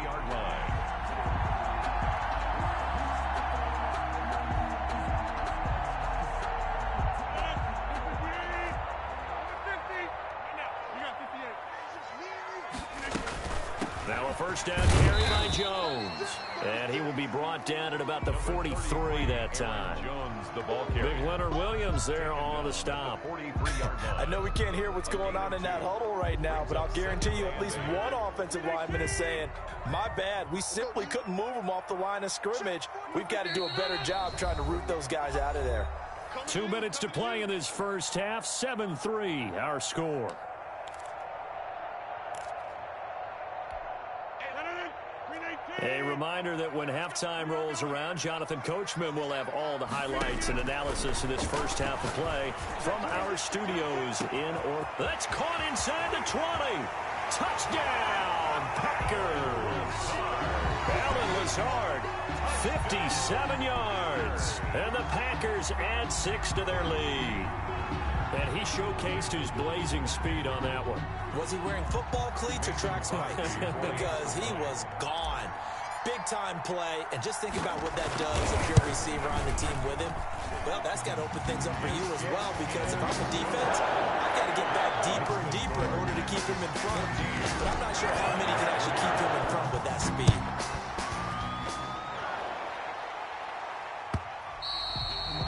Now a first down carry by Jones. And he will be brought down at about the 43 that time. Jones, the ball carrier. Big Leonard Williams there on the stop. 43-yard line. I know we can't hear what's going on in that huddle right now, but I'll guarantee you at least one offensive lineman is saying, my bad, we simply couldn't move them off the line of scrimmage. We've got to do a better job trying to root those guys out of there. 2 minutes to play in this first half. 7-3 our score. A reminder that when halftime rolls around, Jonathan Coachman will have all the highlights and analysis of this first half of play from our studios in That's caught inside the 20. Touchdown, Packers. Allen Lazard, 57 yards. And the Packers add 6 to their lead. And he showcased his blazing speed on that one. Was he wearing football cleats or track spikes? Because he was gone. Big-time play, and just think about what that does if you're a receiver on the team with him. Well, that's got to open things up for you as well, because if I'm the defense, I've got to get back deeper and deeper in order to keep him in front. But I'm not sure how many can actually keep him in front with that speed.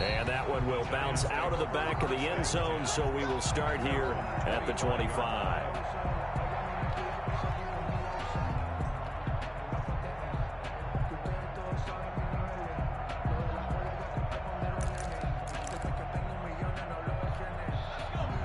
And that one will bounce out of the back of the end zone, so we will start here at the 25.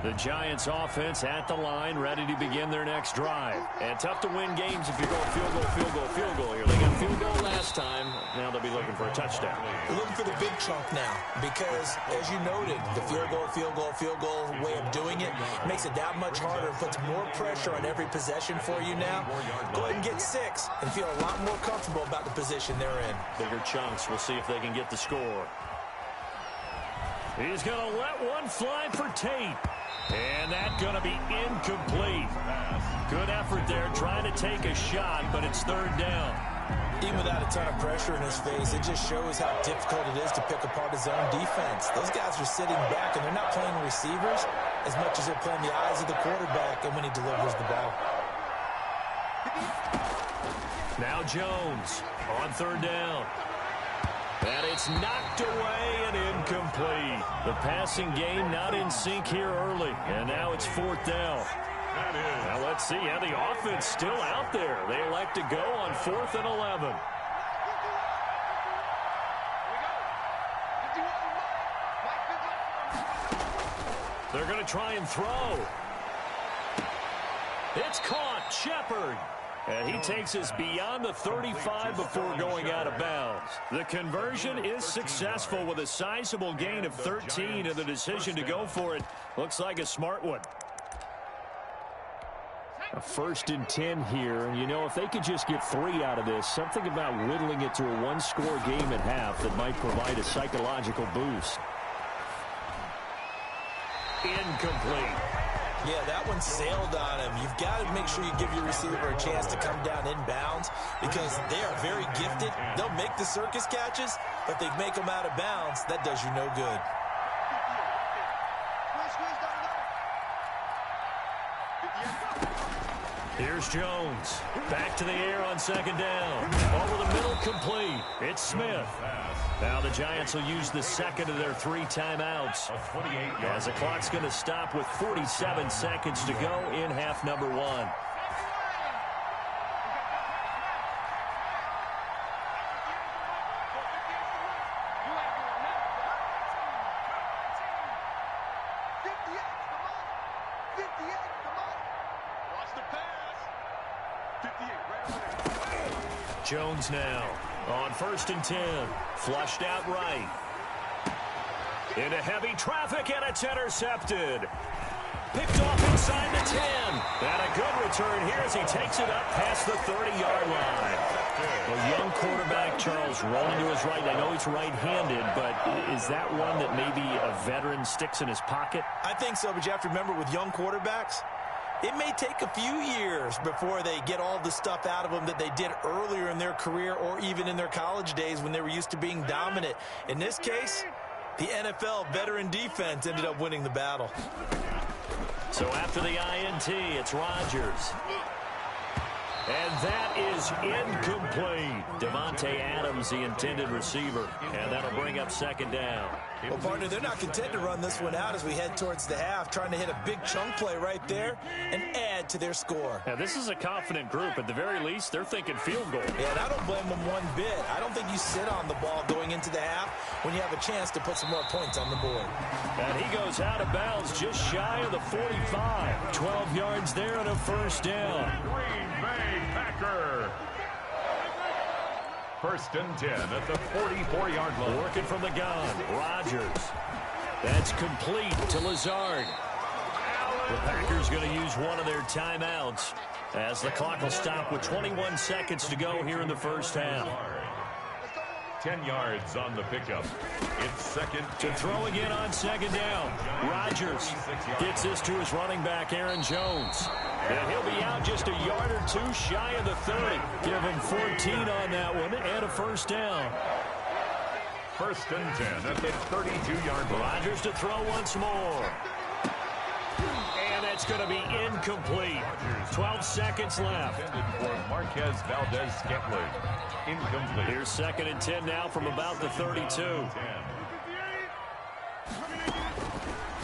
The Giants offense at the line, ready to begin their next drive. And tough to win games if you're going field goal, field goal, field goal here. They got field goal last time. Now they'll be looking for a touchdown. They're looking for the big chunk now because, as you noted, the field goal way of doing it makes it that much harder, puts more pressure on every possession for you now. Go ahead and get 6 and feel a lot more comfortable about the position they're in. Bigger chunks. We'll see if they can get the score. He's going to let one fly for Tate. And that's going to be incomplete. Good effort there trying to take a shot, but it's third down. Even without a ton of pressure in his face, it just shows how difficult it is to pick apart his own defense. Those guys are sitting back, and they're not playing receivers as much as they're playing the eyes of the quarterback and when he delivers the ball. Now Jones on third down. And it's knocked away and incomplete. The passing game not in sync here early. And now it's fourth down. Now let's see. Yeah, the offense still out there. They elect to go on 4th and 11. They're going to try and throw. It's caught. Shepard. And he takes us beyond the 35 before going out of bounds. The conversion is successful with a sizable gain of 13, and the decision to go for it looks like a smart one. A 1st and 10 here, and you know, if they could just get 3 out of this, something about whittling it to a 1-score game at half that might provide a psychological boost. Incomplete. Yeah, that one sailed on him. You've got to make sure you give your receiver a chance to come down inbounds because they are very gifted. They'll make the circus catches, but they make them out of bounds. That does you no good. Here's Jones. Back to the air on 2nd down. Over the middle, complete. It's Smith. Now the Giants will use the 2nd of their 3 timeouts. As the clock's going to stop with 47 seconds to go in half number 1. Jones now on 1st and 10. Flushed out right. Into heavy traffic, and it's intercepted. Picked off inside the 10. And a good return here as he takes it up past the 30-yard line. A young quarterback, Charles, rolling to his right. I know he's right-handed, but is that one that maybe a veteran sticks in his pocket? I think so, but you have to remember with young quarterbacks, it may take a few years before they get all the stuff out of them that they did earlier in their career or even in their college days when they were used to being dominant. In this case, the NFL veteran defense ended up winning the battle. So after the INT, it's Rodgers. And that is incomplete. Davante Adams, the intended receiver. And that'll bring up second down. Well, partner, they're not content to run this one out as we head towards the half, trying to hit a big chunk play right there and add to their score. Now, this is a confident group. At the very least, they're thinking field goal. Yeah, and I don't blame them one bit. I don't think you sit on the ball going into the half when you have a chance to put some more points on the board. And he goes out of bounds just shy of the 45. 12 yards there and a first down. Green Bay Packer. First and 10 at the 44-yard line. Working from the gun, Rodgers. That's complete to Lazard. The Packers going to use one of their timeouts as the clock will stop with 21 seconds to go here in the first half. 10 yards on the pickup. It's second. To throw again on second down. Rodgers gets this to his running back, Aaron Jones. And he'll be out just a yard or two shy of the 30. Give him 14 on that one and a first down. First and 10 at the 32-yard line. Rodgers to throw once more. And it's going to be incomplete. 12 seconds left. For Marquez Valdez-Scantling. Incomplete. Here's second and 10 now from about the 32.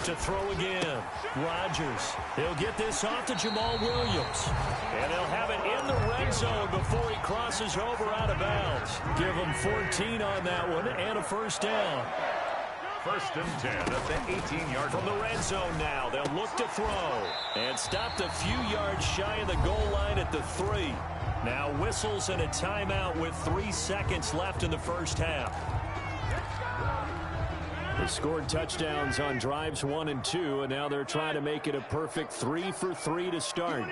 To throw again, Rodgers. He'll get this off to Jamal Williams. And they'll have it in the red zone before he crosses over out of bounds. Give him 14 on that one and a first down. First and 10 at the 18-yard line. From the red zone now, they'll look to throw. And stopped a few yards shy of the goal line at the 3. Now whistles and a timeout with 3 seconds left in the first half. They scored touchdowns on drives 1 and 2, and now they're trying to make it a perfect 3 for 3 to start.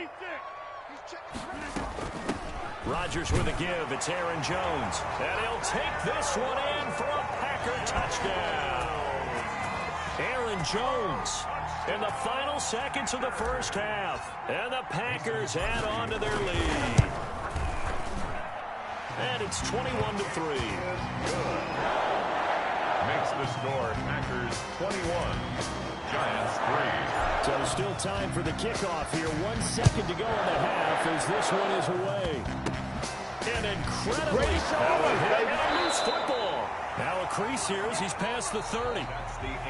Rodgers with a give. It's Aaron Jones. And he'll take this one in for a Packer touchdown. Aaron Jones in the final seconds of the first half. And the Packers add on to their lead. And it's 21-3. Makes the score Packers 21, Giants 3. So still time for the kickoff here. 1 second to go in the half as this one is away. An incredibly power hit and a loose football. Now a crease here as he's past the 30.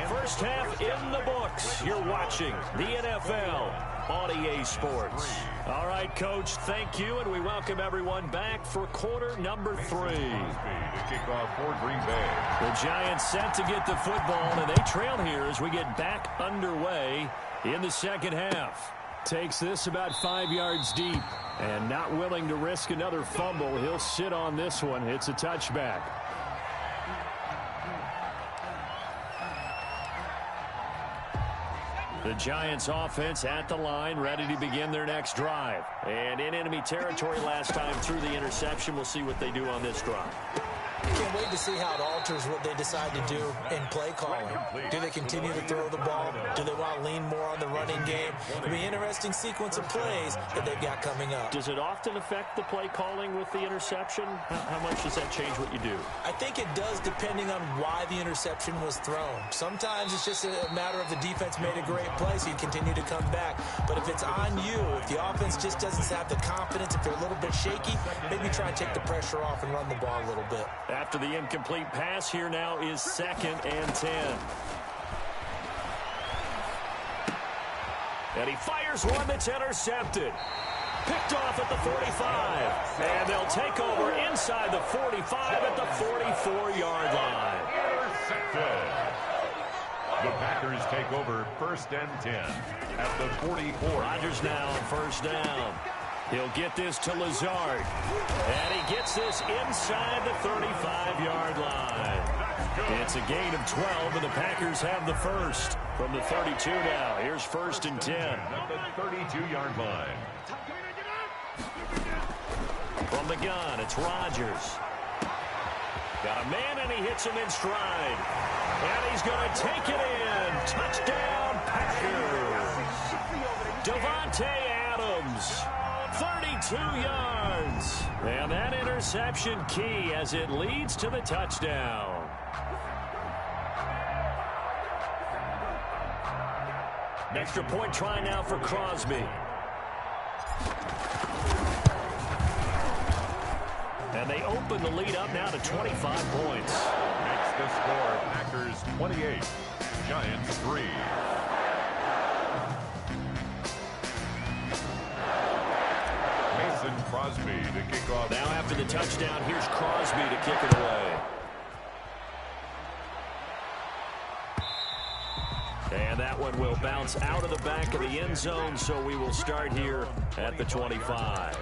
First half in the books. You're watching the NFL on EA Sports. All right, Coach, thank you, and we welcome everyone back for quarter number 3. The kickoff for Green Bay. The Giants set to get the football, and they trail here as we get back underway in the second half. Takes this about 5 yards deep, and not willing to risk another fumble. He'll sit on this one. It's a touchback. The Giants offense at the line, ready to begin their next drive. And in enemy territory last time through the interception. We'll see what they do on this drive. Can't wait to see how it alters what they decide to do in play calling. Do they continue to throw the ball? Do they want to lean more on the running game? It'll be an interesting sequence of plays that they've got coming up. Does it often affect the play calling with the interception? How much does that change what you do? I think it does depending on why the interception was thrown. Sometimes it's just a matter of the defense made a great play, so you continue to come back. But if it's on you, if the offense just doesn't have the confidence, if they're a little bit shaky, maybe try and take the pressure off and run the ball a little bit. After the incomplete pass, here now is second and 10. And he fires one that's intercepted. Picked off at the 45. And they'll take over inside the 45 at the 44-yard line. Intercepted. The Packers take over first and 10 at the 44. Rodgers now on first down. He'll get this to Lazard. And he gets this inside the 35-yard line. It's a gain of 12, and the Packers have the first. From the 32 now, here's 1st and 10. At the 32-yard line. From the gun, it's Rodgers. Got a man, and he hits him in stride. And he's going to take it in. Touchdown, Packers. Davante Adams, 32 yards. And that interception key as it leads to the touchdown. Extra point try now for Crosby. And they open the lead up now to 25 points. Makes the score Packers 28, Giants 3. Mason Crosby to kick off. Now after the touchdown, here's Crosby to kick it away. And that one will bounce out of the back of the end zone, so we will start here at the 25.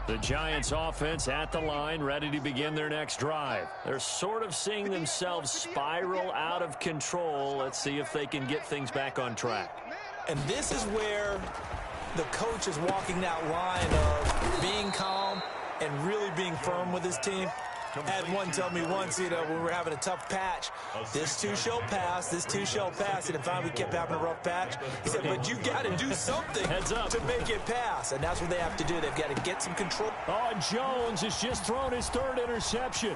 The Giants offense at the line, ready to begin their next drive. They're sort of seeing themselves spiral out of control. Let's see if they can get things back on track. And this is where the coach is walking that line of being calm and really being firm with his team. I had one tell me once, when we were having a tough patch, this too shall pass, this too shall pass. And if we kept having a rough patch, he said, but you got to do something to make it pass. And that's what they have to do. They've got to get some control. Oh, Jones has just thrown his 3rd interception.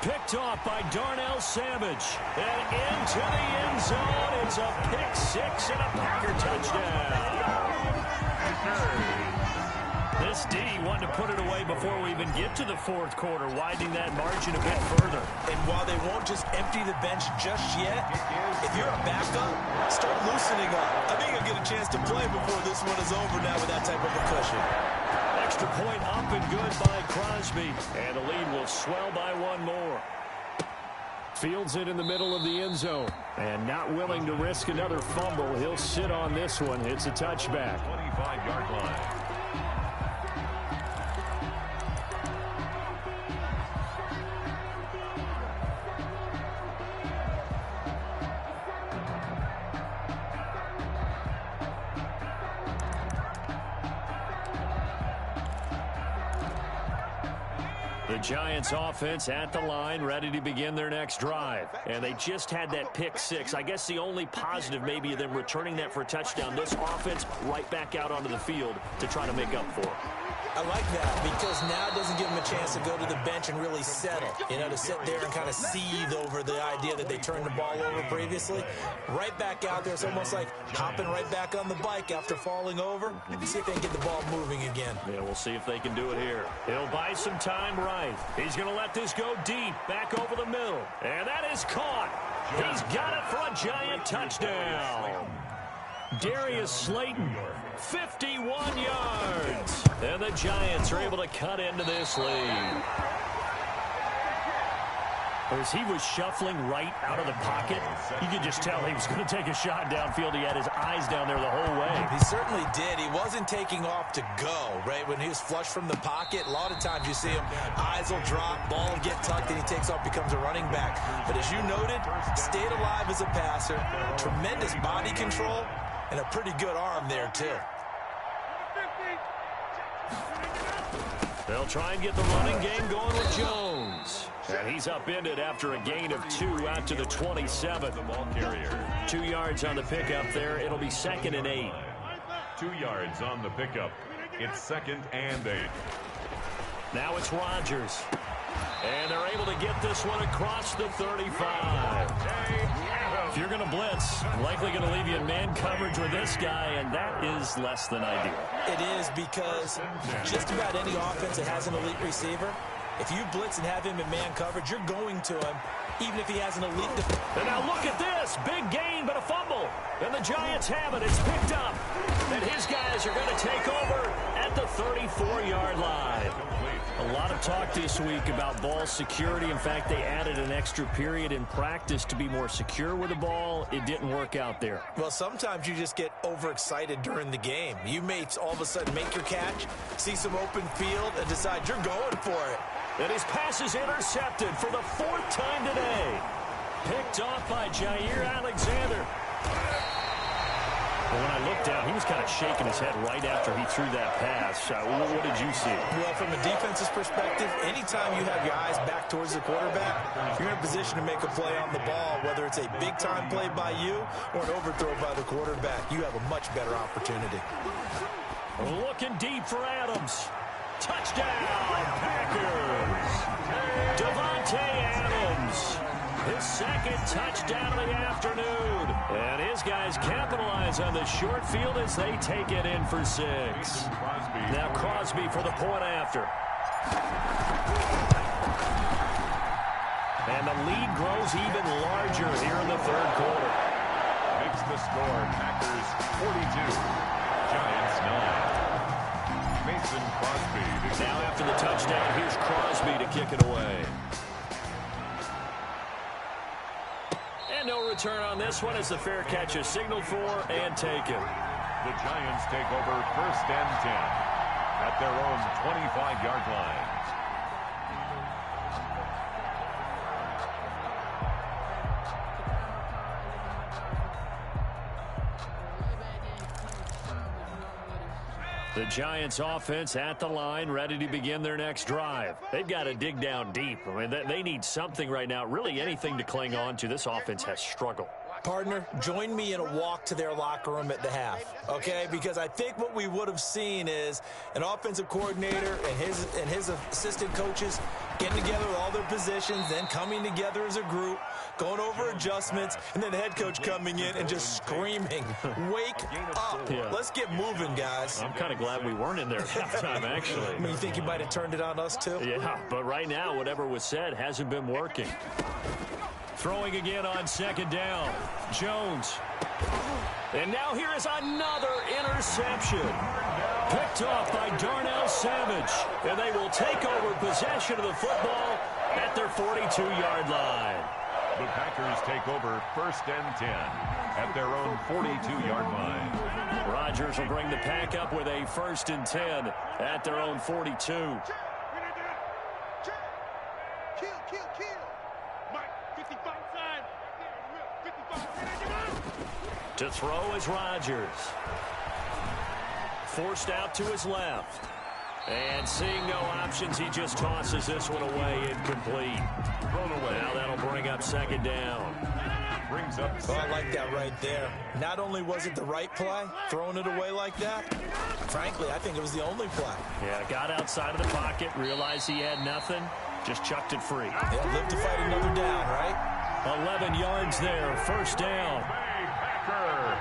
Picked off by Darnell Savage. And into the end zone. It's a pick 6 and a Packer touchdown. This D wanted to put it away before we even get to the 4th quarter, widening that margin a bit further. And while they won't just empty the bench just yet, if you're a backup, start loosening up. I think you'll get a chance to play before this one is over now with that type of a cushion. Extra point up and good by Crosby. And the lead will swell by one more. Fields it in the middle of the end zone. And not willing to risk another fumble. He'll sit on this one. It's a touchback. 25-yard line. The Giants offense at the line, ready to begin their next drive. And they just had that pick 6. I guess the only positive maybe of them returning that for a touchdown. This offense right back out onto the field to try to make up for it. I like that because now it doesn't give them a chance to go to the bench and really settle. To sit there and kind of seethe over the idea that they turned the ball over previously. Right back out there. It's almost like hopping right back on the bike after falling over. See if they can get the ball moving again. Yeah, we'll see if they can do it here. He'll buy some time right. He's going to let this go deep, back over the middle. And that is caught. He's got it for a Giant touchdown. Darius Slayton, 51 yards. And the Giants are able to cut into this lead. As he was shuffling right out of the pocket, you could just tell he was going to take a shot downfield. He had his eyes down there the whole way. He certainly did. He wasn't taking off to go, right? When he was flush from the pocket, a lot of times you see him, eyes will drop, ball will get tucked, and he takes off, becomes a running back. But as you noted, stayed alive as a passer, tremendous body control, and a pretty good arm there, too. They'll try and get the running game going with Jones. And he's upended after a gain of 2 out to the 27. The ball carrier. 2 yards on the pickup there. It'll be 2nd and 8. 2 yards on the pickup. It's 2nd and 8. Now it's Rodgers. And they're able to get this one across the 35. If you're going to blitz, likely going to leave you in man coverage with this guy, and that is less than ideal. It is because just about any offense that has an elite receiver, if you blitz and have him in man coverage, you're going to him, even if he has an elite defense. And now look at this. Big gain, but a fumble. And the Giants have it. It's picked up. And his guys are going to take over at at the 34-yard line. A lot of talk this week about ball security. In fact, they added an extra period in practice to be more secure with the ball. It didn't work out there. Well, sometimes you just get overexcited during the game. You may all of a sudden make your catch, see some open field, and decide you're going for it. And his pass is intercepted for the 4th time today. Picked off by Jair Alexander. Well, when I looked down, he was kind of shaking his head right after he threw that pass. What did you see? Well, from a defense's perspective, anytime you have your eyes back towards the quarterback, you're in a position to make a play on the ball, whether it's a big-time play by you or an overthrow by the quarterback. You have a much better opportunity. Looking deep for Adams. Touchdown, Packers. Davante Adams. His 2nd touchdown of the afternoon. And his guys capitalize on the short field as they take it in for 6. Now Crosby for the point after. And the lead grows even larger here in the 3rd quarter. Makes the score Packers 42, Giants 9. Mason Crosby. Now after the touchdown, here's Crosby to kick it away. And no return on this one as the fair catch is signaled for and taken. The Giants take over 1st and 10 at their own 25-yard line. The Giants offense at the line, ready to begin their next drive. They've got to dig down deep. I mean, they need something right now, really anything to cling on to. This offense has struggled. Partner, join me in a walk to their locker room at the half, okay? Because I think what we would have seen is an offensive coordinator and his assistant coaches getting together with all their positions, then coming together as a group, going over adjustments, and then the head coach coming in and just screaming, wake up. Yeah. Let's get moving, guys. I'm kind of glad we weren't in there at halftime, actually. I mean, you think you might have turned it on us, too? Yeah, but right now, whatever was said hasn't been working. Throwing again on 2nd down. Jones. And now here is another interception. Picked off by Darnell Savage. And they will take over possession of the football at their 42-yard line. The Packers take over 1st and 10 at their own 42-yard line. Rodgers will bring the pack up with a 1st and 10 at their own 42. Kill. Mike, 55 side. 55. To throw is Rodgers. Forced out to his left. And seeing no options, he just tosses this one away, incomplete. Thrown away. Now that'll bring up 2nd down. Brings up Oh, I like that right there. Not only was it the right play, throwing it away like that, frankly, I think it was the only play. Yeah, got outside of the pocket, realized he had nothing, just chucked it free. Yeah, live to fight another down, right? 11 yards there, 1st down. Packer.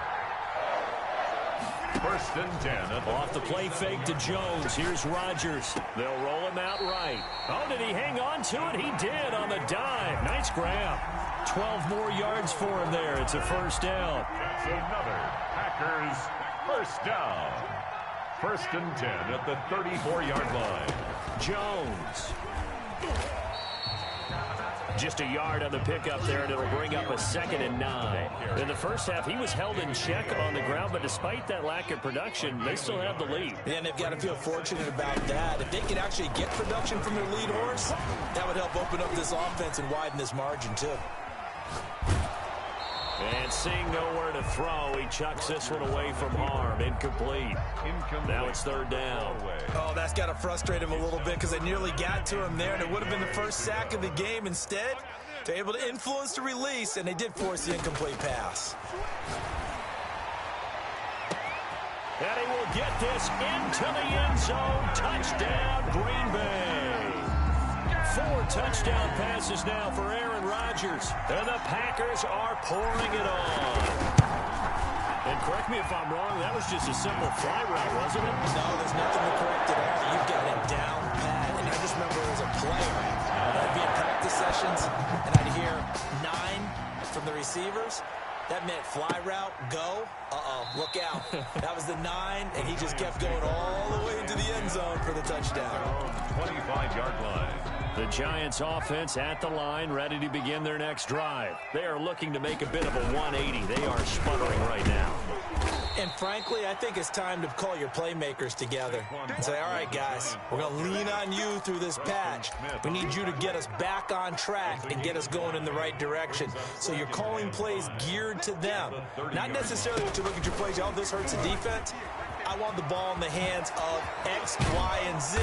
1st and 10. Off the play fake to Jones. Here's Rodgers. They'll roll him out right. Oh, did he hang on to it? He did on the dive. Nice grab. 12 more yards for him there. It's a 1st down. That's another Packers 1st down. 1st and 10 at the 34-yard line. Jones. Just a yard on the pickup there, and it'll bring up a 2nd and 9. In the first half, he was held in check on the ground, but despite that lack of production, they still have the lead. Yeah, and they've got to feel fortunate about that. If they could actually get production from their lead horse, that would help open up this offense and widen this margin, too. And seeing nowhere to throw, he chucks this one away from harm. Incomplete. Now it's 3rd down. Oh, that's got to frustrate him a little bit because they nearly got to him there, and it would have been the first sack of the game. Instead, they're able to influence the release, and they did force the incomplete pass. And he will get this into the end zone. Touchdown, Green Bay. 4 touchdown passes now for Aaron Rodgers. And the Packers are pouring it on. And correct me if I'm wrong, that was just a simple fly route, wasn't it? No, there's nothing to correct it out. You've got it down pat. And I just remember as a player, I'd be in practice sessions, and I'd hear 9 from the receivers. That meant fly route, go. Look out. That was the 9, and he just kept going all the way into the end zone for the touchdown. 25-yard line. The Giants offense at the line, ready to begin their next drive. They are looking to make a bit of a 180. They are sputtering right now. And frankly, I think it's time to call your playmakers together and say, all right, guys, we're going to lean on you through this patch. We need you to get us back on track and get us going in the right direction. So you're calling plays geared to them. Not necessarily what you look at your plays, oh, this hurts the defense. I want the ball in the hands of X, Y, and Z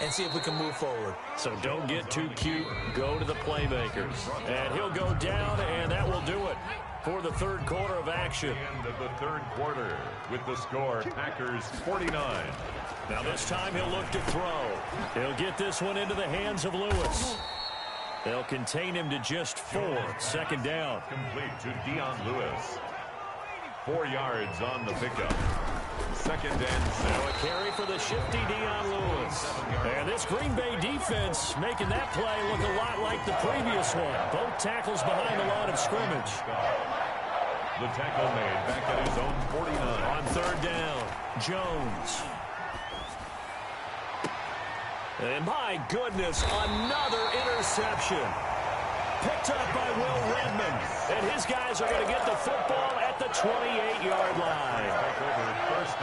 and see if we can move forward. So don't get too cute. Go to the playmakers. And he'll go down, and that will do it for the third quarter of action. End of the third quarter with the score, Packers 49. Now this time he'll look to throw. He'll get this one into the hands of Lewis. They'll contain him to just 4. Second down. Complete to Dion Lewis. 4 yards on the pickup. Second and 7. Now a carry for the shifty Dion Lewis. And this Green Bay defense making that play look a lot like the previous one. Both tackles behind the line of scrimmage. The tackle made back at his own 49. On third down, Jones. And my goodness, another interception. Picked up by Will Redmond. And his guys are going to get the football at the 28-yard line.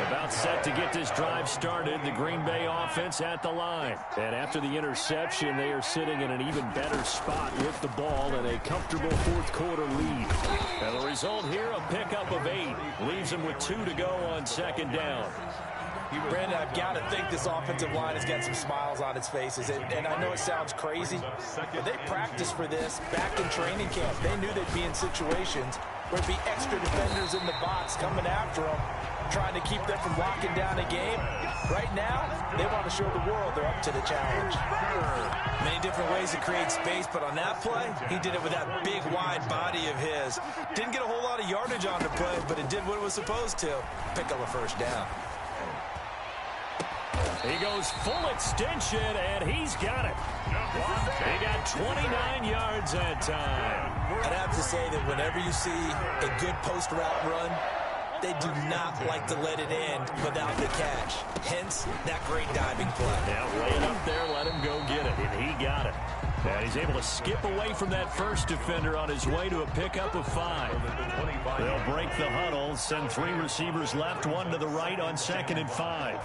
About set to get this drive started. The Green Bay offense at the line. And after the interception, they are sitting in an even better spot with the ball and a comfortable fourth quarter lead. And the result here, a pickup of 8. Leaves them with 2 to go on second down. Brandon, I've got to think this offensive line has got some smiles on its faces. And I know it sounds crazy, but they practiced for this back in training camp. They knew they'd be in situations where it'd be extra defenders in the box coming after them, trying to keep them from locking down a game. Right now, they want to show the world they're up to the challenge. Many different ways to create space, but on that play, he did it with that big, wide body of his. Didn't get a whole lot of yardage on the play, but it did what it was supposed to. Pick up a first down. He goes full extension, and he's got it. He got 29 yards that time. I'd have to say that whenever you see a good post route run, they do not like to let it end without the catch. Hence, that great diving play. Now, lay it up there, let him go get it, and he got it. And he's able to skip away from that first defender on his way to a pickup of 5. They'll break the huddle, send 3 receivers left, 1 to the right on second and 5.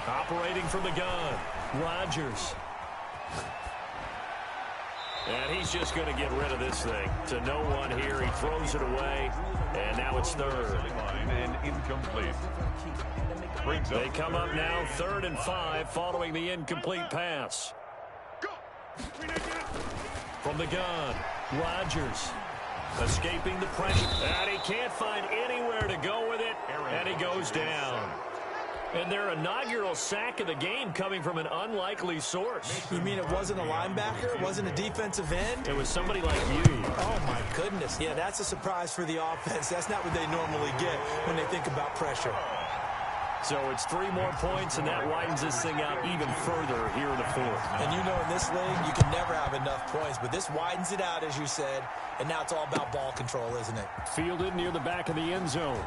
Operating from the gun, Rodgers. And he's just going to get rid of this thing. To no one here, he throws it away, and now it's third. And incomplete. They come up now, 3rd and 5, following the incomplete pass. From the gun, Rodgers. Escaping the pressure. And he can't find anywhere to go with it, and he goes down. And their inaugural sack of the game coming from an unlikely source. You mean it wasn't a linebacker? It wasn't a defensive end? It was somebody like you. Oh, my goodness. Yeah, that's a surprise for the offense. That's not what they normally get when they think about pressure. So it's 3 more points, and that widens this thing out even further here in the 4th. And you know in this league, you can never have enough points. But this widens it out, as you said. And now it's all about ball control, isn't it? Fielded near the back of the end zone.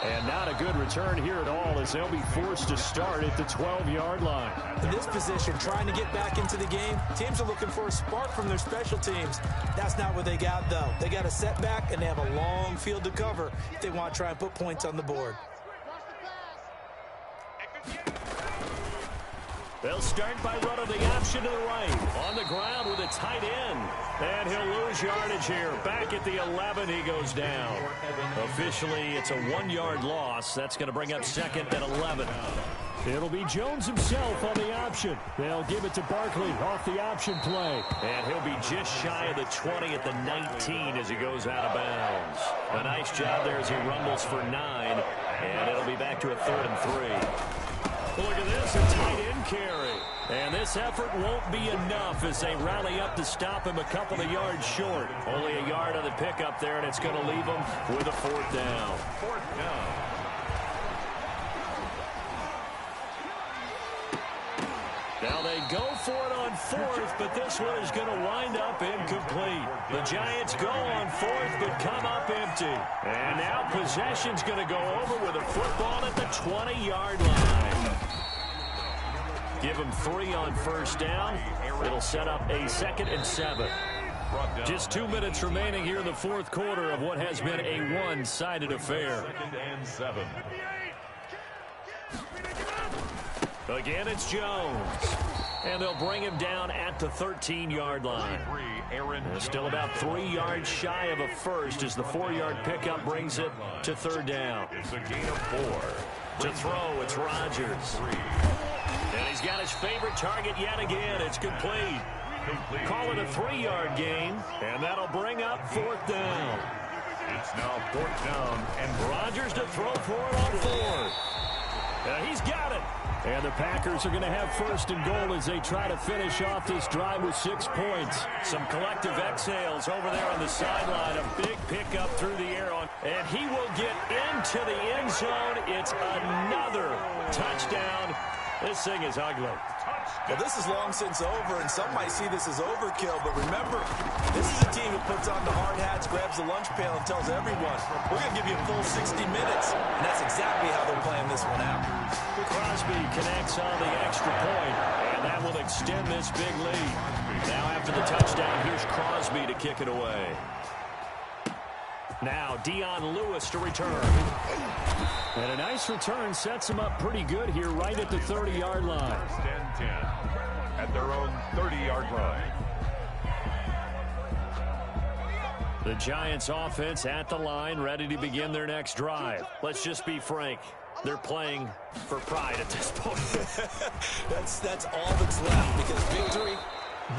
And not a good return here at all, as they'll be forced to start at the 12-yard line. In this position, trying to get back into the game, teams are looking for a spark from their special teams. That's not what they got, though. They got a setback, and they have a long field to cover if they want to try and put points on the board. They'll start by running the option to the right. On the ground with a tight end. And he'll lose yardage here. Back at the 11, he goes down. Officially, it's a 1-yard loss. That's going to bring up second and 11. It'll be Jones himself on the option. They'll give it to Barkley off the option play. And he'll be just shy of the 20 at the 19 as he goes out of bounds. A nice job there as he rumbles for 9. And it'll be back to a 3rd and 3. Look at this, a tight end carry. And this effort won't be enough as they rally up to stop him a couple of yards short. Only a yard on the pickup there, and it's going to leave him with a 4th down. 4th down. Now they go for it on fourth, but this one is going to wind up incomplete. The Giants go on fourth, but come up empty. And now possession's going to go over with a football at the 20-yard line. Give them 3 on first down. It'll set up a 2nd and 7. Just 2 minutes remaining here in the fourth quarter of what has been a one-sided affair. 2nd and 7. Again, it's Jones. And they'll bring him down at the 13-yard line. Still about 3 yards shy of a first as the 4-yard pickup brings it to 3rd down. It's a gain of 4. To throw, it's Rodgers. And he's got his favorite target yet again. It's complete. Call it a 3-yard gain, and that'll bring up 4th down. It's now 4th down, and Rodgers to throw for it on 4th. He's got it. And the Packers are going to have 1st and goal as they try to finish off this drive with 6 points. Some collective exhales over there on the sideline. A big pickup through the air. And he will get into the end zone. It's another touchdown. This thing is ugly. Well, this is long since over, and some might see this as overkill. But remember, this is a team that puts on the hard hats, grabs the lunch pail, and tells everyone, we're going to give you a full 60 minutes. And that's exactly how they're playing this one out. Crosby connects on the extra point, and that will extend this big lead. Now after the touchdown, here's Crosby to kick it away. Now Dion Lewis to return. And a nice return sets him up pretty good here right at the 30-yard line. 1st and 10 at their own 30-yard line. The Giants offense at the line, ready to begin their next drive. Let's just be frank. They're playing for pride at this point. That's all that's left, because victory,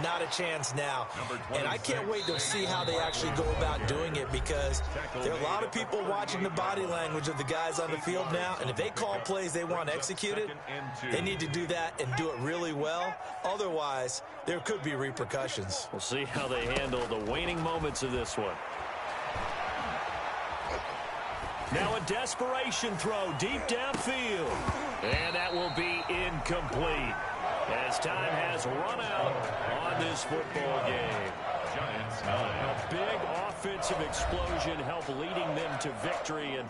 not a chance now. And I can't wait to see how they actually go about doing it, because there are a lot of people watching the body language of the guys on the field now, and if they call plays they want executed, they need to do that and do it really well. Otherwise, there could be repercussions. We'll see how they handle the waning moments of this one. Now a desperation throw deep downfield. And that will be incomplete, as time has run out on this football game. Giants A big offensive explosion helped leading them to victory. And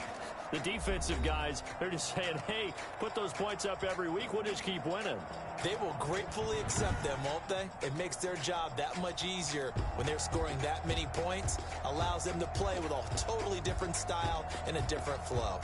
the defensive guys, they're just saying, hey, put those points up every week. We'll just keep winning. They will gratefully accept them, won't they? It makes their job that much easier when they're scoring that many points. Allows them to play with a totally different style and a different flow.